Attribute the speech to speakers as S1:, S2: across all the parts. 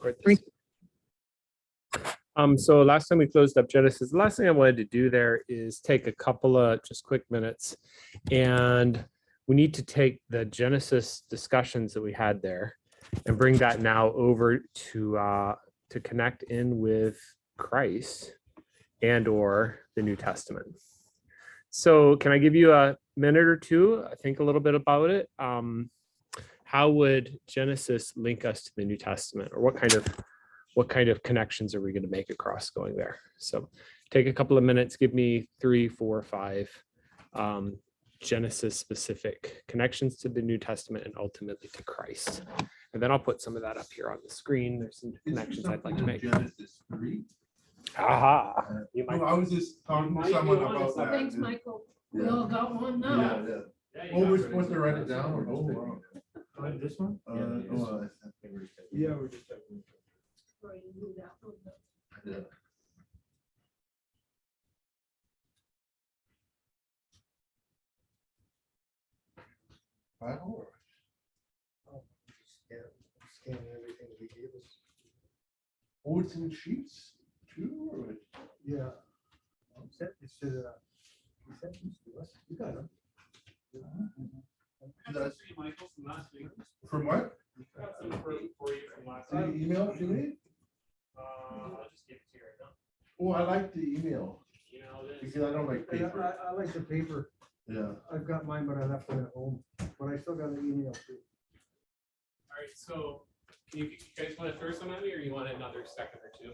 S1: record this. So last time we closed up Genesis, the last thing I wanted to do there is take a couple of just quick minutes, and we need to take the Genesis discussions that we had there and bring that now over to connect in with Christ and or the New Testament. So can I give you a minute or two? I think a little bit about it. How would Genesis link us to the New Testament, or what kind of connections are we going to make across going there? So take a couple of minutes, give me 3, 4, 5 Genesis specific connections to the New Testament and ultimately to Christ. And then I'll put some of that up here on the screen. There's some connections I'd like to make.
S2: Genesis 3.
S1: Aha. You might.
S2: No, I was just talking to someone about that.
S3: Thanks, Michael. We all got one now.
S2: Yeah. Oh, we're supposed to write it down? Or wow.
S4: This one?
S2: Yeah,
S4: we're just checking.
S3: Right, you do that one.
S2: yeah. Wow.
S4: Scan everything he gave us.
S2: Oh, it's in sheets too? Or?
S4: Yeah. Sent this to he sent this to us. You got them.
S2: That's
S1: Michael from last week.
S2: from what?
S1: Got some for you from last
S2: Did you email it to me?
S1: I'll just give it to you right now.
S2: Oh, I like the email
S1: You know this.
S2: because I don't like paper.
S4: I like the paper.
S2: Yeah.
S4: I've got mine, but I left it at home. But I still got an email too.
S1: All right, so you guys want to throw some at me, or you want another second or two?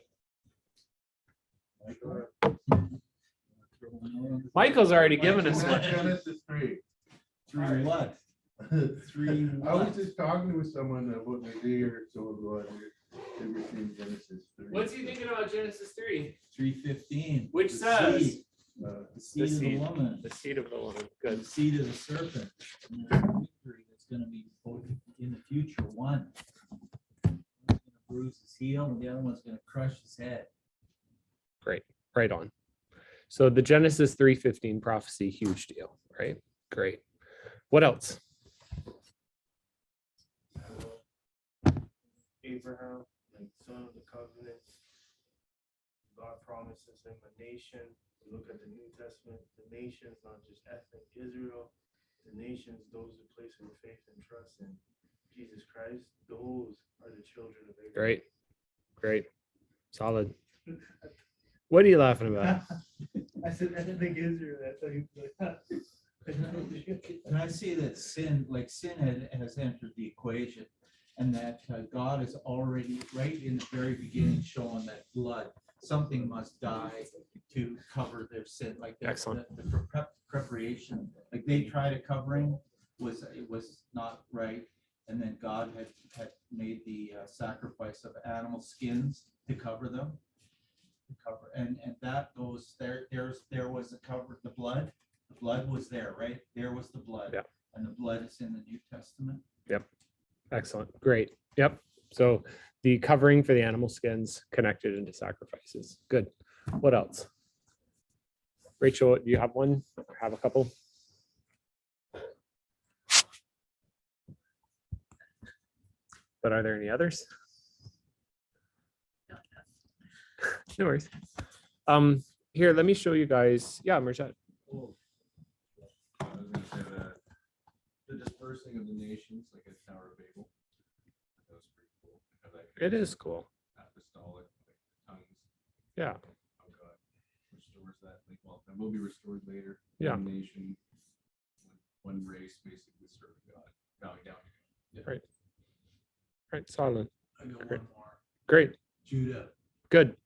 S1: Michael's already given us one.
S2: Genesis 3.
S5: Through what? Three
S2: I was
S5: what?
S2: just talking with someone about a day or so ago. They were saying Genesis 3.
S1: What's he thinking about Genesis 3?
S5: 3:15.
S1: Which
S5: The
S1: says
S5: seed, the seed of the
S1: seed.
S5: woman,
S1: The seed of the woman.
S5: the
S1: Good.
S5: seed of the serpent. And the victory that's going to be both in the future. One one's going to bruise his heel, and the other one's going to crush his head.
S1: Great. Right on. So the Genesis 3:15 prophecy, huge deal, right? Great. What else?
S6: Abraham, like son of the covenant. God promises him a nation. We look at the New Testament, the nations, not just ethnic Israel, the nations, those who place their faith and trust in Jesus Christ, those are the children of Abraham.
S1: Great. Great. Solid. What are you laughing about?
S4: I said, I didn't think Israel. That's how you.
S5: And I see that sin has entered the equation, and that God is already right in the very beginning showing that something must die to cover their sin. Like
S1: Excellent.
S5: The preparation, like they tried a covering, it was not right, and then God had made the sacrifice of animal skins to cover them. And that goes there. There was a cover. The blood was there, right? There was the blood.
S1: Yep.
S5: And the blood is in the New Testament.
S1: Yep. Excellent. Great. Yep. So the covering for the animal skins connected into sacrifices. Good. What else? Rachel, do you have one? Or have a couple? But are there any others? No worries. Here, let me show you guys. Yeah, Marjat.
S7: I was gonna say that the dispersing of the nations, like at Tower of Babel, that was pretty cool. How that
S1: It is cool.
S7: apostolic like, tongues.
S1: Yeah.
S7: How God restores that. Like, well, that will be restored later.
S1: Yeah.
S7: One nation, one race, basically serving God, bowing down to Him. Yeah.
S1: Right. Right. Solid.
S5: I got
S1: Great.
S5: one more.
S1: Great.
S5: Judah,
S1: Good.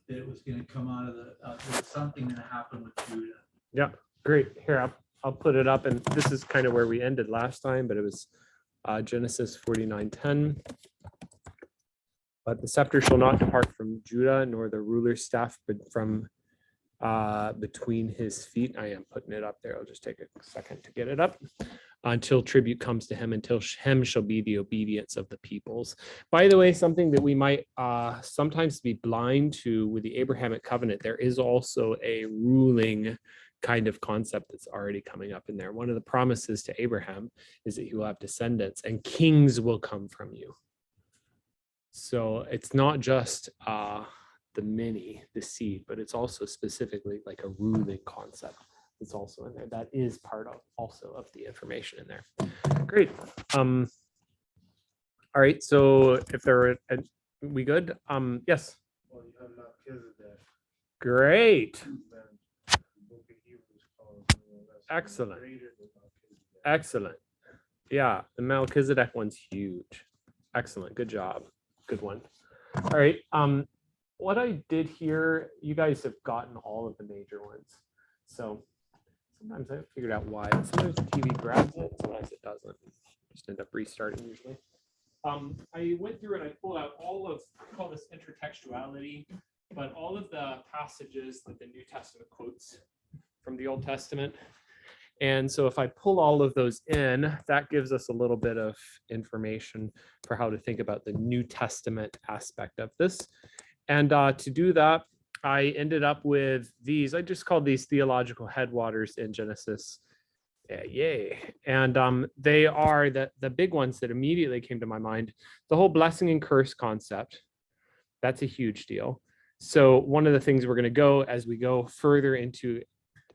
S5: that it was going to come out of there was something going to happen with Judah.
S1: Yeah. Great. Here, I'll put it up. And this is kind of where we ended last time, but it was Genesis 49:10. But the scepter shall not depart from Judah, nor the ruler's staff, but from between his feet. I am putting it up there. I'll just take a second to get it up. Until tribute comes to him, until him shall be the obedience of the peoples. By the way, something that we might sometimes be blind to with the Abrahamic covenant, there is also a ruling kind of concept that's already coming up in there. One of the promises to Abraham is that he will have descendants and kings will come from you. So it's not just the seed, but it's also specifically like a ruling concept that's also in there. That is part of also of the information in there. Great. All right. So if there are, we good? Yes.
S6: Well, you have Melchizedek.
S1: Great.
S6: Then the book of Hebrews calls him, that's
S1: Excellent.
S6: greater than Melchizedek.
S1: Excellent. Yeah, the Melchizedek one's huge. Excellent. Good job. Good one. All right. What I did here, you guys have gotten all of the major ones. So sometimes I figured out why. Sometimes the TV grabs it, sometimes it doesn't. Just end up restarting usually. I went through and I pulled out all of, I call this intertextuality, but all of the passages that the New Testament quotes from the Old Testament. And so if I pull all of those in, that gives us a little bit of information for how to think about the New Testament aspect of this. And to do that, I ended up with these. I just called these theological headwaters in Genesis. Yay. And they are the big ones that immediately came to my mind. The whole blessing and curse concept. That's a huge deal. So one of the things we're going to go as we go further into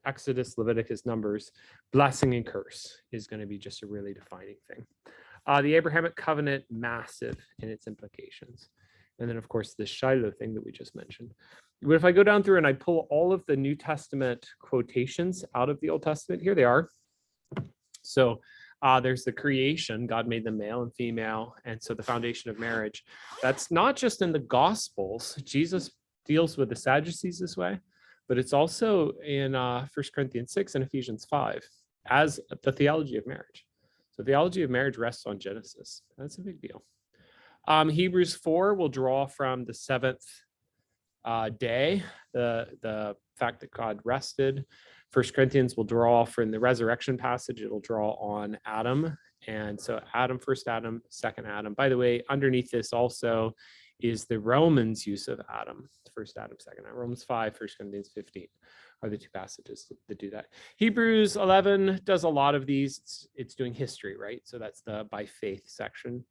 S1: Exodus, Leviticus, Numbers, blessing and curse is going to be just a really defining thing. The Abrahamic covenant, massive in its implications. And then, of course, the Shiloh thing that we just mentioned. But if I go down through and I pull all of the New Testament quotations out of the Old Testament, here they are. So there's the creation. God made them male and female. And so the foundation of marriage. That's not just in the Gospels. Jesus deals with the Sadducees this way, but it's also in 1 Corinthians 6 and Ephesians 5 as the theology of marriage. So theology of marriage rests on Genesis. That's a big deal. Hebrews 4 will draw from the seventh day, the fact that God rested. 1 Corinthians will draw from the resurrection passage. It'll draw on Adam. And so Adam, first Adam, second Adam. By the way, underneath this also is the Romans use of Adam, first Adam, second Adam. Romans 5, 1 Corinthians 15 are the two passages that do that. Hebrews 11 does a lot of these. It's doing history, right? So that's the by faith section.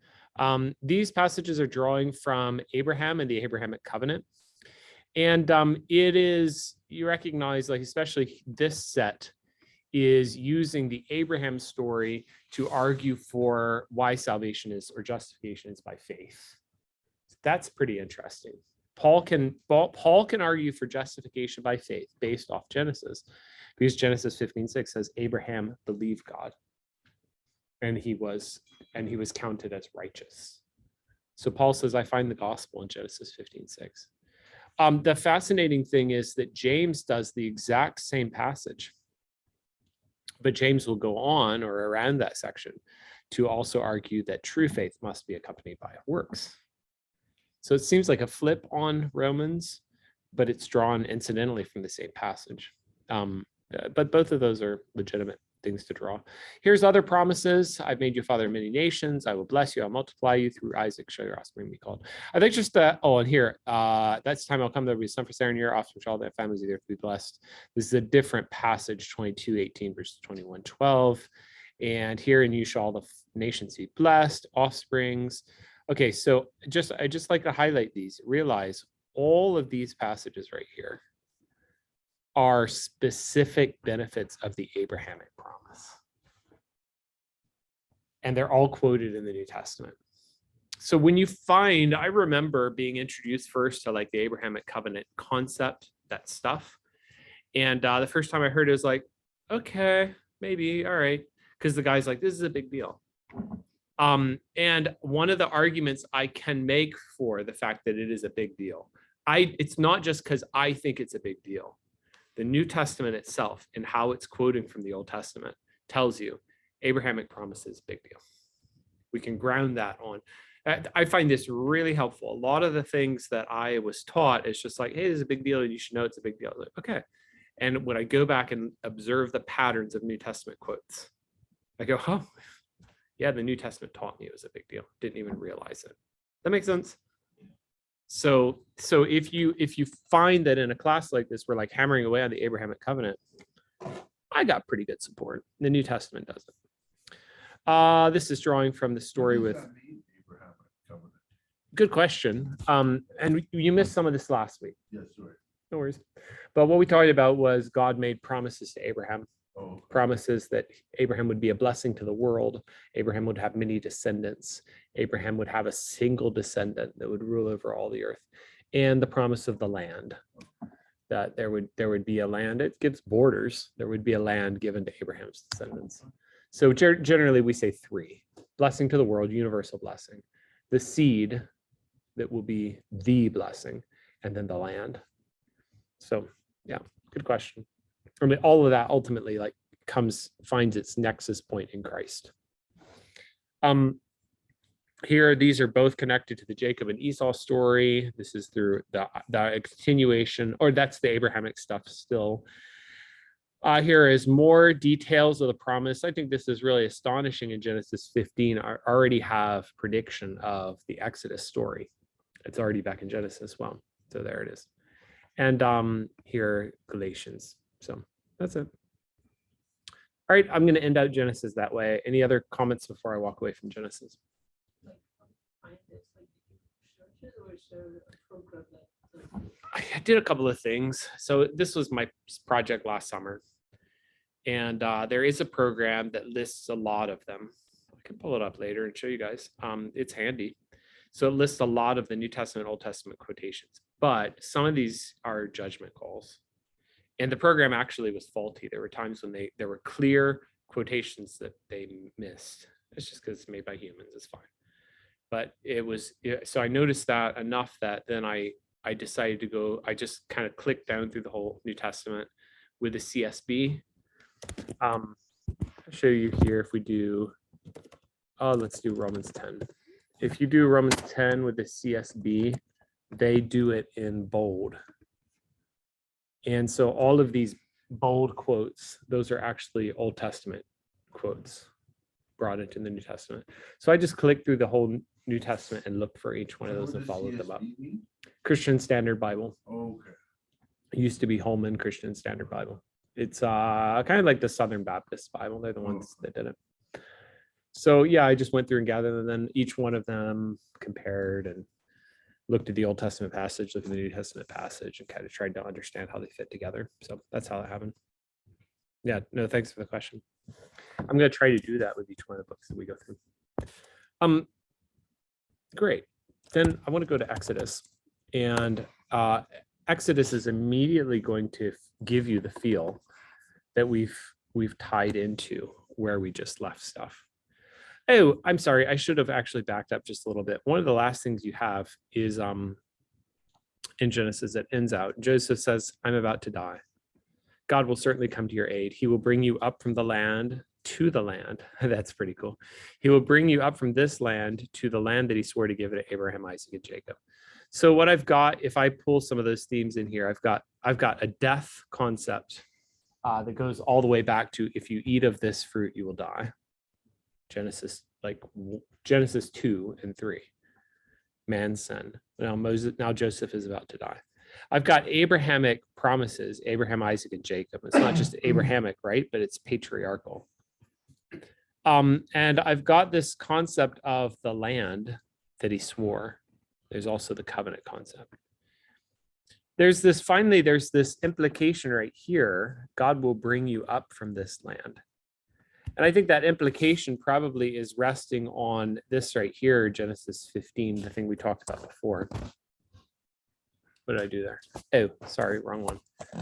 S1: These passages are drawing from Abraham and the Abrahamic covenant. And it is, you recognize, like especially this set is using the Abraham story to argue for why salvation is, or justification is by faith. That's pretty interesting. Paul can argue for justification by faith based off Genesis, because Genesis 15:6 says Abraham believed God, and he was counted as righteous. So Paul says, I find the gospel in Genesis 15:6. The fascinating thing is that James does the exact same passage, but James will go on or around that section to also argue that true faith must be accompanied by works. So it seems like a flip on Romans, but it's drawn incidentally from the same passage. But both of those are legitimate things to draw. Here's other promises. I've made you a father of many nations. I will bless you. I'll multiply you through Isaac. Shall your offspring be called. I think just that. Oh, and here, that's the time I'll come. There will be a son for Sarah in your offspring, all their families either to be blessed. This is a different passage, 22:18 verses 21:12. And here in you shall all the nations be blessed, offsprings. Okay, so I just like to highlight these. Realize all of these passages right here are specific benefits of the Abrahamic promise. And they're all quoted in the New Testament. So when you find, I remember being introduced first to like the Abrahamic covenant concept, that stuff. And the first time I heard it was like, okay, maybe, all right. Because the guy's like, this is a big deal. And one of the arguments I can make for the fact that it is a big deal, it's not just because I think it's a big deal. The New Testament itself and how it's quoting from the Old Testament tells you Abrahamic promise is a big deal. We can ground that on. I find this really helpful. A lot of the things that I was taught is just like, hey, this is a big deal. You should know it's a big deal. Like, okay. And when I go back and observe the patterns of New Testament quotes, I go, oh, yeah, the New Testament taught me it was a big deal. Didn't even realize it. That makes sense? So if you find that in a class like this, we're like hammering away on the Abrahamic covenant, I got pretty good support. The New Testament doesn't. This is drawing from the story with
S7: Abrahamic covenant.
S1: Good question. And you missed some of this last week.
S2: Yes, sorry.
S1: No worries. But what we talked about was God made promises to Abraham,
S2: Oh,
S1: promises that Abraham would be a blessing to the world. Abraham would have many descendants. Abraham would have a single descendant that would rule over all the earth. And the promise of the land, that there would be a land. It gives borders. There would be a land given to Abraham's descendants. So generally we say three: blessing to the world, universal blessing, the seed that will be the blessing, and then the land. So yeah, good question. I mean, all of that ultimately like finds its nexus point in Christ. Here, these are both connected to the Jacob and Esau story. This is through the continuation, or that's the Abrahamic stuff still. Here is more details of the promise. I think this is really astonishing in Genesis 15. I already have prediction of the Exodus story. It's already back in Genesis. Well, so there it is. And here, Galatians. So that's it. All right, I'm going to end out Genesis that way. Any other comments before I walk away from Genesis?
S3: Find this, like, churches or is there a program that?
S1: I did a couple of things. So this was my project last summer. And there is a program that lists a lot of them. I can pull it up later and show you guys. It's handy. So it lists a lot of the New Testament, Old Testament quotations, but some of these are judgment calls. And the program actually was faulty. There were times when there were clear quotations that they missed. It's just because it's made by humans, it's fine. But it was, so I noticed that enough that then I decided to go, I just kind of clicked down through the whole New Testament with the CSB. I'll show you here if we do, let's do Romans 10. If you do Romans 10 with the CSB, they do it in bold. And so all of these bold quotes, those are actually Old Testament quotes brought into the New Testament. So I just clicked through the whole New Testament and looked for each one of those and followed them up. Christian Standard Bible.
S2: Okay.
S1: It used to be Holman Christian Standard Bible. It's kind of like the Southern Baptist Bible. They're the ones that did it. So yeah, I just went through and gathered, and then each one of them compared and looked at the Old Testament passage, looked at the New Testament passage, and kind of tried to understand how they fit together. So that's how that happened. Yeah, no, thanks for the question. I'm going to try to do that with each one of the books that we go through. Great. Then I want to go to Exodus, and Exodus is immediately going to give you the feel that we've tied into where we just left stuff. Oh, I'm sorry. I should have actually backed up just a little bit. One of the last things you have is in Genesis that ends out. Joseph says, I'm about to die. God will certainly come to your aid. He will bring you up from the land to the land. That's pretty cool. He will bring you up from this land to the land that he swore to give to Abraham, Isaac, and Jacob. So what I've got, if I pull some of those themes in here, I've got a death concept that goes all the way back to if you eat of this fruit, you will die. Genesis 2 and 3. Man's sin. Now Joseph is about to die. I've got Abrahamic promises, Abraham, Isaac, and Jacob. It's not just Abrahamic, right? But it's patriarchal. And I've got this concept of the land that he swore. There's also the covenant concept. There's this implication right here. God will bring you up from this land. And I think that implication probably is resting on this right here, Genesis 15, the thing we talked about before. What did I do there? Oh, sorry, wrong one.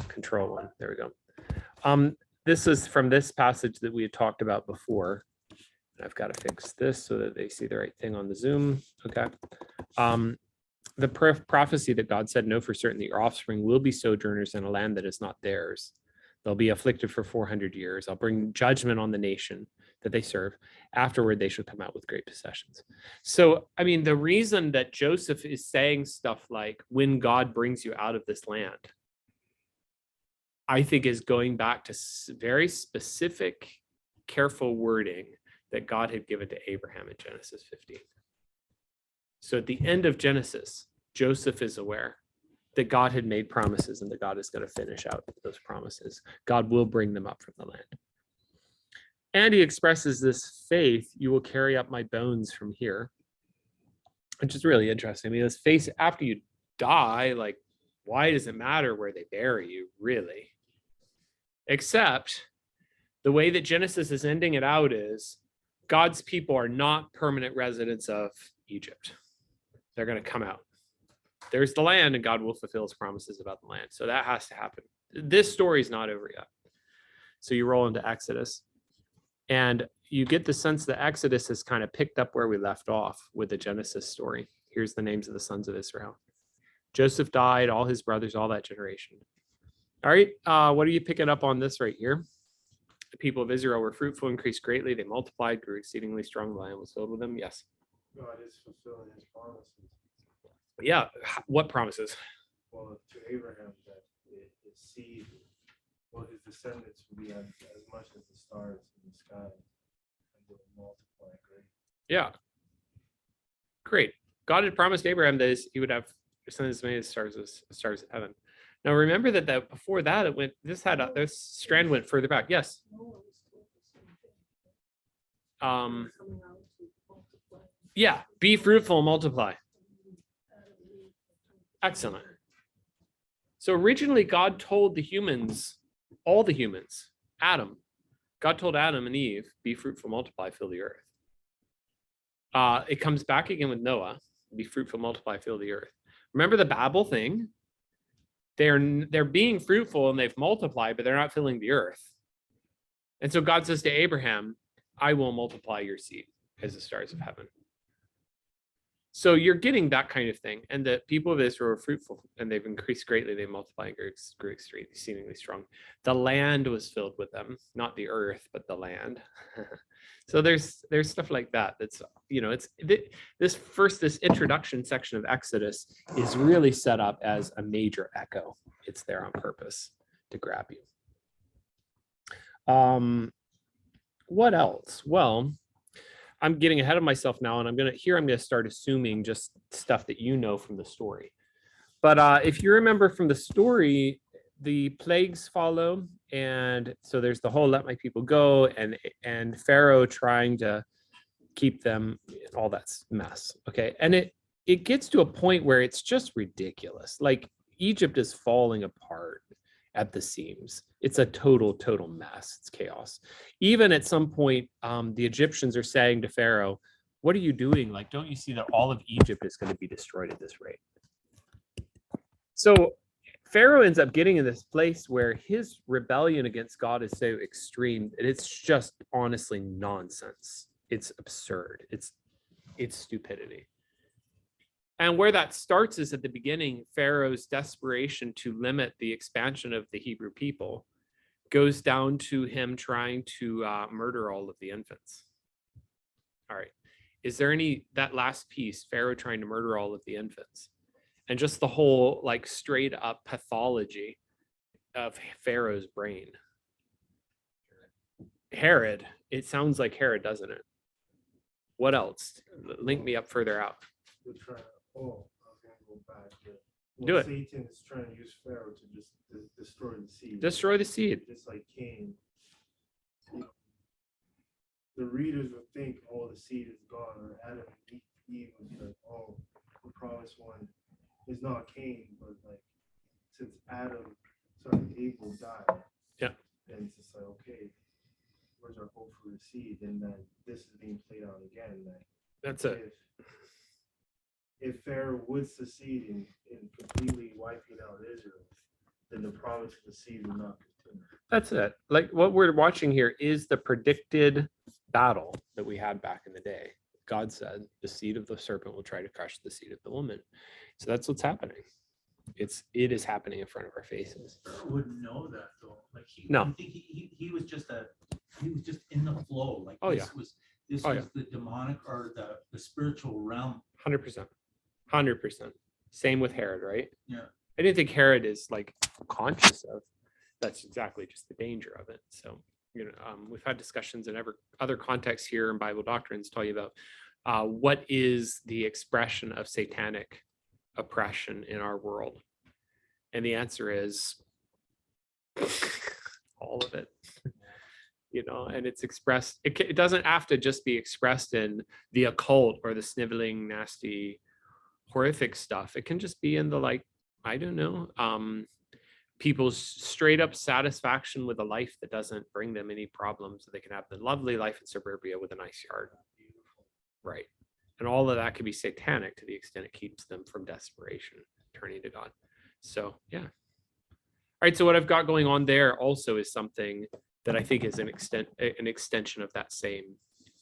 S1: Control 1. There we go. This is from this passage that we had talked about before. I've got to fix this so that they see the right thing on the Zoom. Okay. The prophecy that God said, know for certain that your offspring will be sojourners in a land that is not theirs. They'll be afflicted for 400 years. I'll bring judgment on the nation that they serve. Afterward, they shall come out with great possessions. So, I mean, the reason that Joseph is saying stuff like, when God brings you out of this land, I think is going back to very specific, careful wording that God had given to Abraham in Genesis 15. So at the end of Genesis, Joseph is aware that God had made promises and that God is going to finish out those promises. God will bring them up from the land. And he expresses this faith, you will carry up my bones from here. which is really interesting because face after you die, like, why does it matter where they bury you, really? Except the way that Genesis is ending it out is God's people are not permanent residents of Egypt. They're going to come out. There's the land, and God will fulfill his promises about the land. So that has to happen. This story is not over yet. So you roll into Exodus, and you get the sense that Exodus has kind of picked up where we left off with the Genesis story. Here's the names of the sons of Israel. Joseph died, all his brothers, all that generation. All right, what are you picking up on this right here? The people of Israel were fruitful, increased greatly. They multiplied, grew exceedingly strong. The land was filled with them. Yes.
S6: God is fulfilling his promises.
S1: Yeah. What promises?
S6: Well, to Abraham, that his seed, well, his descendants will be as much as the stars in the sky, and they will multiply great.
S1: Yeah. Great. God had promised Abraham that he would have descendants as many as stars of heaven. Now remember that before that it went. This strand went further back. Yes.
S3: No one was told the same thing.
S1: Um.
S3: Coming out to multiply.
S1: Yeah. Be fruitful and multiply. Excellent. So originally, God told the humans, all the humans, Adam. God told Adam and Eve, "Be fruitful, multiply, fill the earth." It comes back again with Noah, "Be fruitful, multiply, fill the earth." Remember the Babel thing? They're being fruitful and they've multiplied, but they're not filling the earth. And so God says to Abraham, "I will multiply your seed as the stars of heaven." So you're getting that kind of thing. And the people of Israel were fruitful and they've increased greatly. They multiplied and grew exceedingly strong. The land was filled with them, not the earth, but the land. So there's stuff like that. That's, it's this introduction section of Exodus is really set up as a major echo. It's there on purpose to grab you. What else? Well, I'm getting ahead of myself now, and I'm going to start assuming just stuff that you know from the story. But if you remember from the story, the plagues follow, and so there's the whole "let my people go" and Pharaoh trying to keep them, all that mess. Okay, and it gets to a point where it's just ridiculous. Like Egypt is falling apart at the seams. It's a total mess. It's chaos. Even at some point, the Egyptians are saying to Pharaoh, "What are you doing? Like, don't you see that all of Egypt is going to be destroyed at this rate?" So Pharaoh ends up getting in this place where his rebellion against God is so extreme that it's just honestly nonsense. It's absurd. It's stupidity. And where that starts is at the beginning, Pharaoh's desperation to limit the expansion of the Hebrew people goes down to him trying to murder all of the infants. All right. Is there that last piece, Pharaoh trying to murder all of the infants? And just the whole like straight up pathology of Pharaoh's brain. Herod, it sounds like Herod, doesn't it? What else? Link me up further out.
S6: We're trying, I was gonna go back.
S1: Do it.
S6: Satan is trying to use Pharaoh to just destroy the seed.
S1: Destroy the seed.
S6: Just like Cain. The readers would think, "Oh, the seed is gone," or Adam and Eve would be like, "Oh, the promised one is not Cain," but like since Abel died,
S1: yeah,
S6: and it's just like, okay, where's our hope for the seed? And then this is being played out again. Like,
S1: that's it.
S6: If Pharaoh would succeed in completely wiping out Israel, then the promise of the seed will not continue.
S1: That's it. Like what we're watching here is the predicted battle that we had back in the day. God said the seed of the serpent will try to crush the seed of the woman. So that's what's happening. It is happening in front of our faces.
S5: Wouldn't know that though. Like
S1: No.
S5: I think he was just in the flow. Like
S1: Oh,
S5: this was
S1: yeah.
S5: the demonic or the spiritual realm.
S1: 100%. Same with Herod, right?
S5: Yeah.
S1: I didn't think Herod is like conscious of. That's exactly just the danger of it. So, we've had discussions in other contexts here in Bible doctrines tell you about what is the expression of satanic oppression in our world. And the answer is all of it. And it's expressed, it doesn't have to just be expressed in the occult or the sniveling, nasty horrific stuff. It can just be in the, like, I don't know, people's straight up satisfaction with a life that doesn't bring them any problems. They can have the lovely life in suburbia with a nice yard. Right. And all of that can be satanic to the extent it keeps them from desperation, turning to God. So, yeah. All right. So what I've got going on there also is something that I think is an extension of that same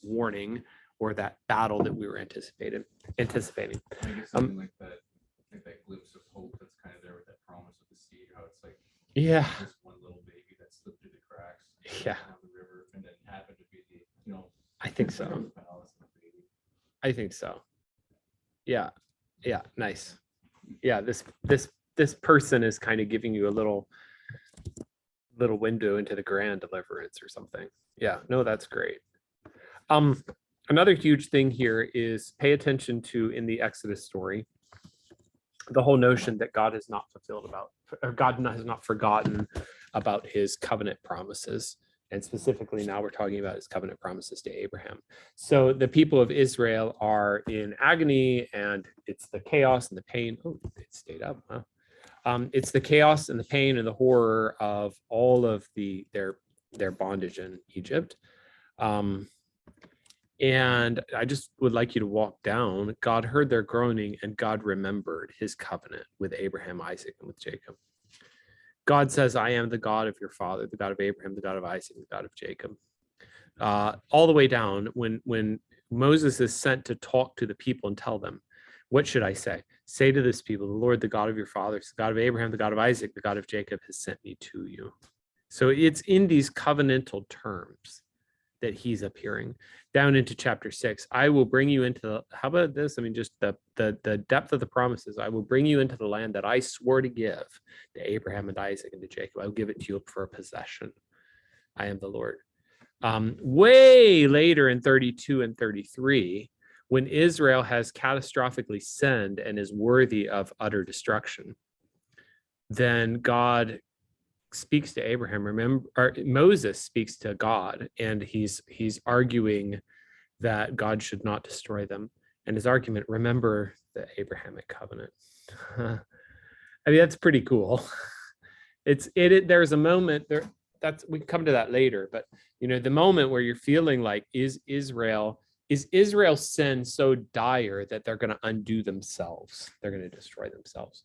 S1: warning or that battle that we were anticipating.
S7: I guess something like that glimpse of hope that's kind of there with that promise of the seed, how it's like
S1: Yeah.
S7: this one little baby that slipped through the cracks
S1: Yeah.
S7: down the river and then happened to be the,
S1: I think so.
S7: the palace and the baby.
S1: I think so. Yeah. Yeah. Nice. Yeah. This person is kind of giving you a little window into the grand deliverance or something. Yeah. No, that's great. Another huge thing here is pay attention to, in the Exodus story, the whole notion that God has not fulfilled about, or God has not forgotten about his covenant promises. And specifically now we're talking about his covenant promises to Abraham. So the people of Israel are in agony, and it's the chaos and the pain. Oh, it stayed up. Huh? It's the chaos and the pain and the horror of all of their bondage in Egypt. And I just would like you to walk down. God heard their groaning, and God remembered his covenant with Abraham, Isaac, and with Jacob. God says, I am the God of your father, the God of Abraham, the God of Isaac, the God of Jacob. All the way down, when Moses is sent to talk to the people and tell them, what should I say? Say to this people, the Lord, the God of your fathers, the God of Abraham, the God of Isaac, the God of Jacob has sent me to you. So it's in these covenantal terms that he's appearing. Down into chapter 6, I will bring you into how about this? I mean, just the depth of the promises. I will bring you into the land that I swore to give to Abraham and Isaac and to Jacob. I will give it to you for a possession. I am the Lord. Way later in 32 and 33, when Israel has catastrophically sinned and is worthy of utter destruction, then God speaks to Abraham. Remember, Moses speaks to God, and he's arguing that God should not destroy them. And his argument, remember the Abrahamic covenant. I mean, that's pretty cool. There's a moment there, we can come to that later, but the moment where you're feeling like, is Israel's sin so dire that they're going to undo themselves? They're going to destroy themselves.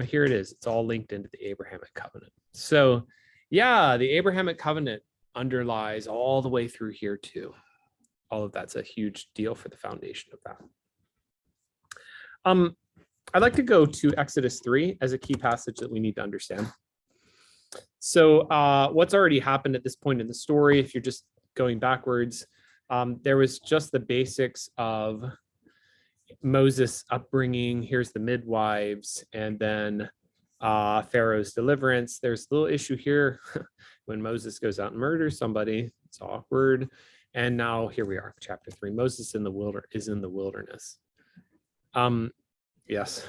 S1: Here it is. It's all linked into the Abrahamic covenant. So yeah, the Abrahamic covenant underlies all the way through here too. All of that's a huge deal for the foundation of that. I'd like to go to Exodus 3 as a key passage that we need to understand. So what's already happened at this point in the story, if you're just going backwards, there was just the basics of Moses' upbringing. Here's the midwives, and then Pharaoh's deliverance. There's a little issue here when Moses goes out and murders somebody. It's awkward. And now here we are, chapter 3. Moses is in the wilderness. Yes,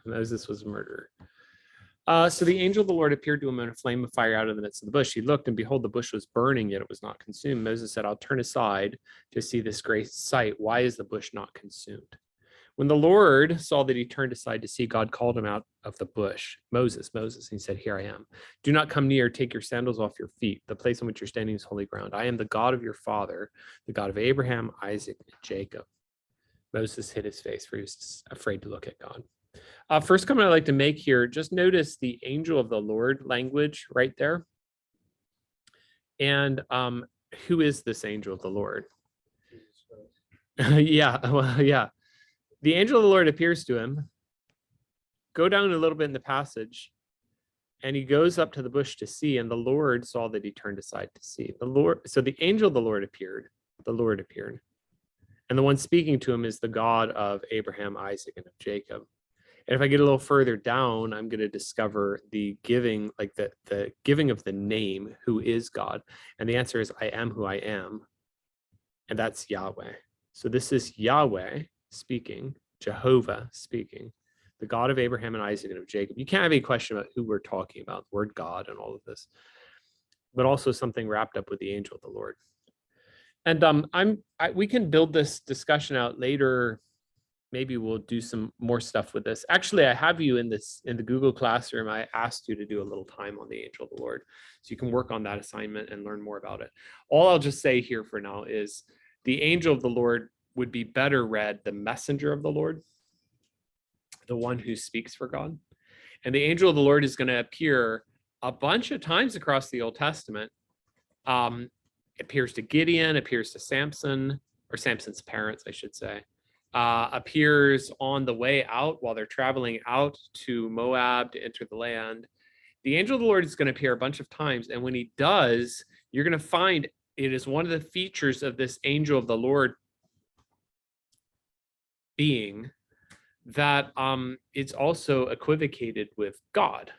S1: Moses was a murderer. So the angel of the Lord appeared to him in a flame of fire out of the midst of the bush. He looked, and behold, the bush was burning, yet it was not consumed. Moses said, I'll turn aside to see this great sight. Why is the bush not consumed? When the Lord saw that he turned aside to see, God called him out of the bush. Moses, Moses. And he said, here I am. Do not come near. Take your sandals off your feet. The place on which you're standing is holy ground. I am the God of your father, the God of Abraham, Isaac, and Jacob. Moses hid his face, for he was afraid to look at God. First comment I'd like to make here, just notice the angel of the Lord language right there. And who is this angel of the Lord? Yeah, well, yeah. The angel of the Lord appears to him. Go down a little bit in the passage, and he goes up to the bush to see, and the Lord saw that he turned aside to see. So the angel of the Lord appeared. The Lord appeared. And the one speaking to him is the God of Abraham, Isaac, and of Jacob. And if I get a little further down, I'm going to discover the giving, like the giving of the name, who is God. And the answer is, I am who I am. And that's Yahweh. So this is Yahweh speaking, Jehovah speaking, the God of Abraham and Isaac and of Jacob. You can't have any question about who we're talking about, the word God and all of this, but also something wrapped up with the angel of the Lord. And we can build this discussion out later maybe we'll do some more stuff with this. Actually, I have you in the Google Classroom. I asked you to do a little time on the angel of the Lord. So you can work on that assignment and learn more about it. All I'll just say here for now is the angel of the Lord would be better read the messenger of the Lord, the one who speaks for God. And the angel of the Lord is going to appear a bunch of times across the Old Testament. Appears to Gideon, appears to Samson, or Samson's parents, I should say. Appears on the way out while they're traveling out to Moab to enter the land. The angel of the Lord is going to appear a bunch of times. And when he does, you're going to find it is one of the features of this angel of the Lord being that it's also equivocated with God.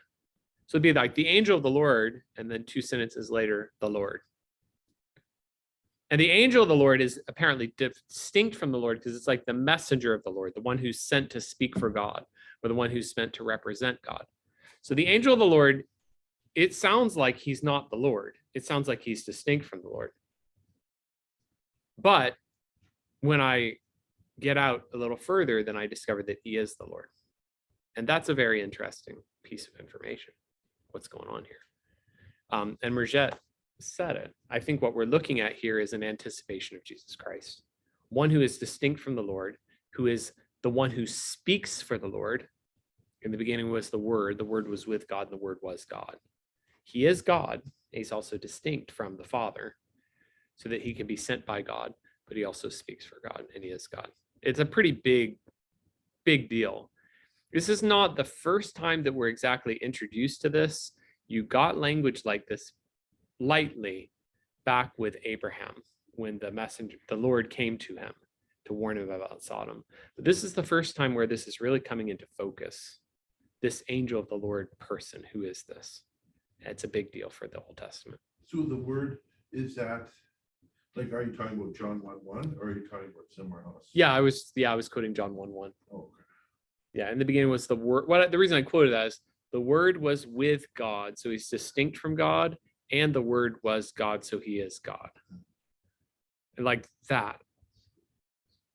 S1: So it'd be like the angel of the Lord, and then 2 sentences later, the Lord. And the angel of the Lord is apparently distinct from the Lord because it's like the messenger of the Lord, the one who's sent to speak for God, or the one who's meant to represent God. So the angel of the Lord, it sounds like he's not the Lord. It sounds like he's distinct from the Lord. But when I get out a little further, then I discovered that he is the Lord. And that's a very interesting piece of information. What's going on here? And Merget said it. I think what we're looking at here is an anticipation of Jesus Christ, one who is distinct from the Lord, who is the one who speaks for the Lord. In the beginning was the Word was with God, and the Word was God. He is God. He's also distinct from the Father, so that he can be sent by God, but he also speaks for God, and he is God. It's a pretty big deal. This is not the first time that we're exactly introduced to this. You got language like this lightly back with Abraham when the Lord came to him to warn him about Sodom. But this is the first time where this is really coming into focus. This angel of the Lord person, who is this? It's a big deal for the Old Testament.
S2: So the word is that, like, are you talking about John 1:1 or are you talking about somewhere else?
S1: Yeah, I was quoting John 1:1.
S2: Oh, okay.
S1: Yeah, in the beginning was the Word. Well, the reason I quoted that is the Word was with God, so he's distinct from God, and the Word was God, so he is God. And like that,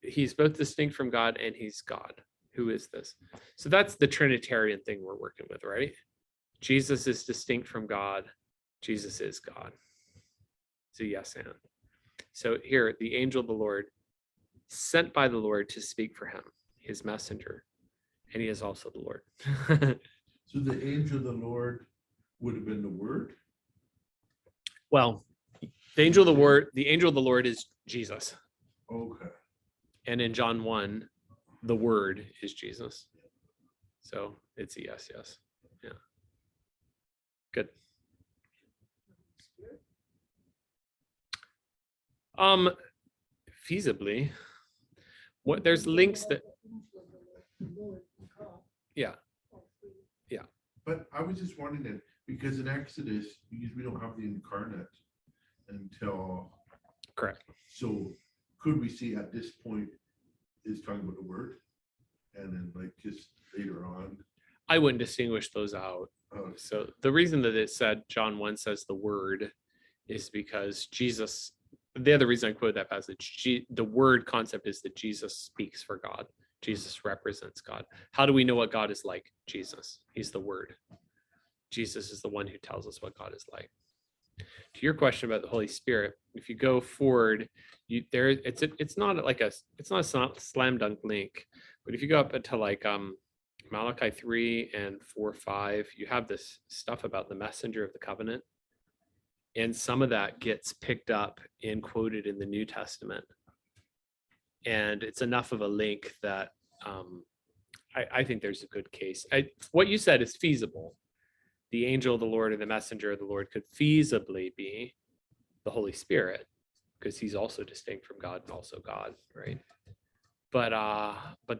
S1: he's both distinct from God and he's God. Who is this? So that's the Trinitarian thing we're working with, right? Jesus is distinct from God. Jesus is God. So yes, and. So here, the angel of the Lord, sent by the Lord to speak for him, his messenger, and he is also the Lord.
S2: So the angel of the Lord would have been the Word?
S1: Well, the angel of the Lord is Jesus.
S2: Okay.
S1: And in John 1, the Word is Jesus. So it's a yes. Yeah. Good. Feasibly. What there's links that yeah.
S2: But I was just wondering that because in Exodus, because we don't have the incarnate until.
S1: Correct.
S2: So could we see at this point is talking about the Word? And then like just later on.
S1: I wouldn't distinguish those out. So the reason that it said John 1 says the Word is because Jesus, the other reason I quoted that passage, the Word concept is that Jesus speaks for God. Jesus represents God. How do we know what God is like? Jesus. He's the Word. Jesus is the one who tells us what God is like. To your question about the Holy Spirit, if you go forward, it's not a slam dunk link, but if you go up to like Malachi 3 and 4:5, you have this stuff about the messenger of the covenant, and some of that gets picked up and quoted in the New Testament. And it's enough of a link that I think there's a good case. What you said is feasible. The angel of the Lord or the messenger of the Lord could feasibly be the Holy Spirit, because he's also distinct from God and also God, right? But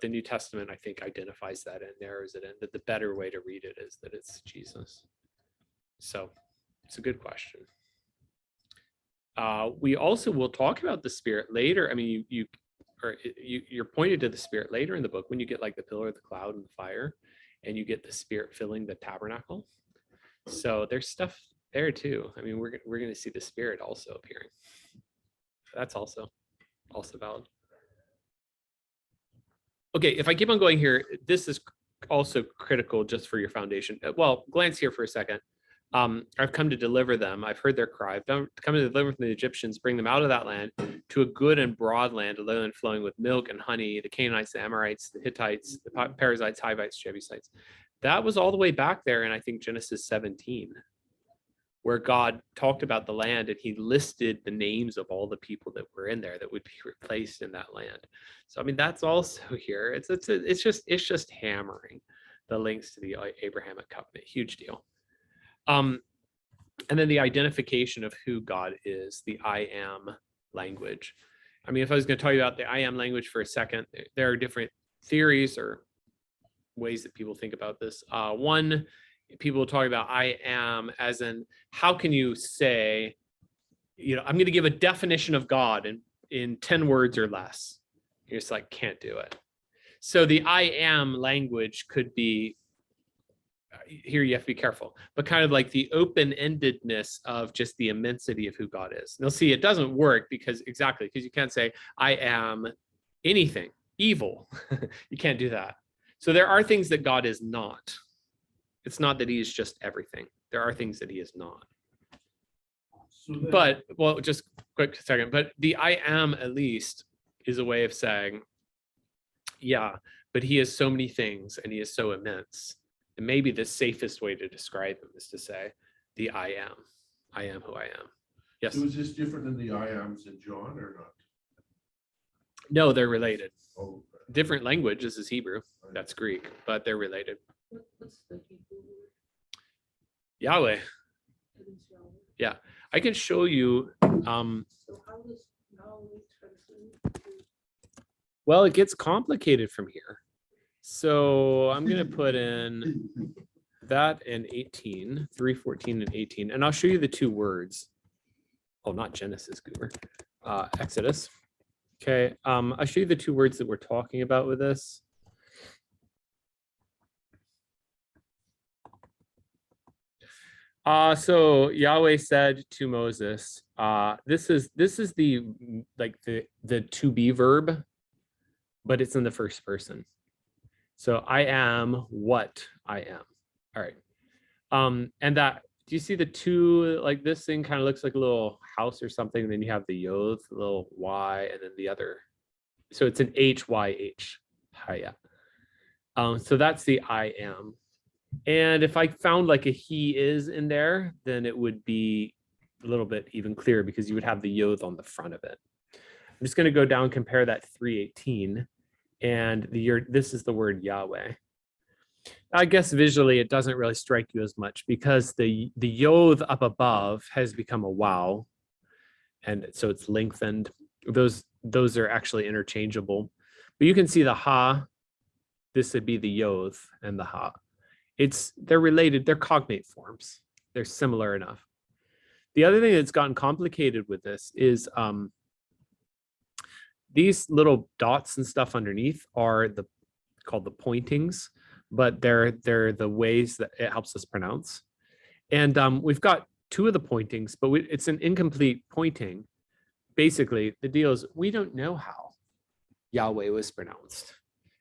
S1: the New Testament, I think, identifies that and narrows it in, that the better way to read it is that it's Jesus. So it's a good question. We also will talk about the Spirit later. I mean, you're pointed to the Spirit later in the book when you get like the pillar of the cloud and the fire, and you get the Spirit filling the tabernacle. So there's stuff there too. I mean, we're going to see the Spirit also appearing. That's also valid. Okay, if I keep on going here, this is also critical just for your foundation. Well, glance here for a second. I've come to deliver them. I've heard their cry. I've come to deliver from the Egyptians, bring them out of that land to a good and broad land, a land flowing with milk and honey, the Canaanites, the Amorites, the Hittites, the Perizzites, Hivites, Jebusites. That was all the way back there in, I think, Genesis 17, where God talked about the land and he listed the names of all the people that were in there that would be replaced in that land. So, I mean, that's also here. It's just hammering the links to the Abrahamic covenant. Huge deal. And then the identification of who God is, the I am language. I mean, if I was going to tell you about the I am language for a second, there are different theories or ways that people think about this. One, people talk about I am as in, how can you say, I'm going to give a definition of God in 10 words or less. You're just like, can't do it. So the I am language could be, here you have to be careful, but kind of like the open-endedness of just the immensity of who God is. Now see, it doesn't work because you can't say I am anything evil. You can't do that. So there are things that God is not. It's not that he is just everything. There are things that he is not.
S2: So then-
S1: But, well, just quick second, but the I am at least is a way of saying, yeah, but he is so many things and he is so immense. And maybe the safest way to describe him is to say the I am who I am. Yes.
S2: So is this different than the I ams in John or not?
S1: No, they're related.
S2: Oh,
S1: Different language. This is Hebrew. That's Greek, but they're related.
S3: What's the Hebrew word?
S1: Yahweh.
S3: It is Yahweh.
S1: I can show you.
S3: So how does Yahweh translate to?
S1: Well, it gets complicated from here. So I'm going to put in that and 18, 3:14 and 18, and I'll show you the two words. Oh, not Genesis, Goober. Exodus. Okay, I'll show you the two words that we're talking about with this. So Yahweh said to Moses, this is the to be verb, but it's in the first person. So I am what I am. All right. And that, do you see the two, like this thing kind of looks like a little house or something. And then you have the yod, the little Y, and then the other. So it's an HYH. Haya. So that's the I am. And if I found like a he is in there, then it would be a little bit even clearer because you would have the yod on the front of it. I'm just going to go down, compare that 3:18. And this is the word Yahweh. I guess visually it doesn't really strike you as much because the yod up above has become a wow, and so it's lengthened. Those are actually interchangeable, but you can see the ha. This would be the yod and the ha. They're related. They're cognate forms. They're similar enough. The other thing that's gotten complicated with this is these little dots and stuff underneath are called the pointings, but they're the ways that it helps us pronounce. And we've got two of the pointings, but it's an incomplete pointing. Basically, the deal is we don't know how Yahweh was pronounced.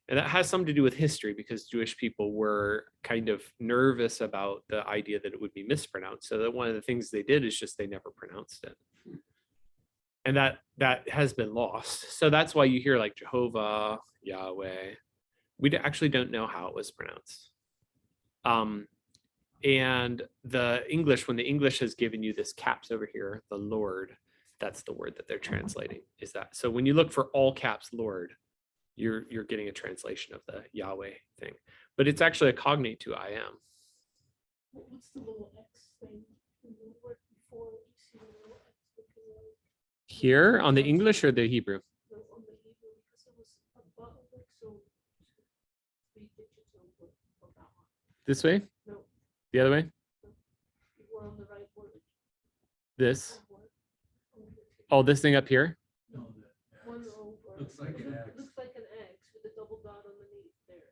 S1: And that has something to do with history because Jewish people were kind of nervous about the idea that it would be mispronounced. So that one of the things they did is just they never pronounced it. And that has been lost. So that's why you hear like Jehovah, Yahweh. We actually don't know how it was pronounced. And the English, when the English has given you this caps over here, the Lord, that's the word that they're translating, is that. So when you look for all caps Lord, you're getting a translation of the Yahweh thing. But it's actually a cognate to I am.
S3: What's the little X thing in the word before? You see the little X looking like
S1: Here on the English or the Hebrew?
S3: on the Hebrew because it was above, like so 3 digits over that one.
S1: This way?
S3: No,
S1: The other way?
S3: you were on the right word.
S1: This?
S3: One word.
S1: Oh, this thing up here?
S5: No,
S3: One over.
S7: Looks like an X.
S3: Looks like an X with a double dot underneath there.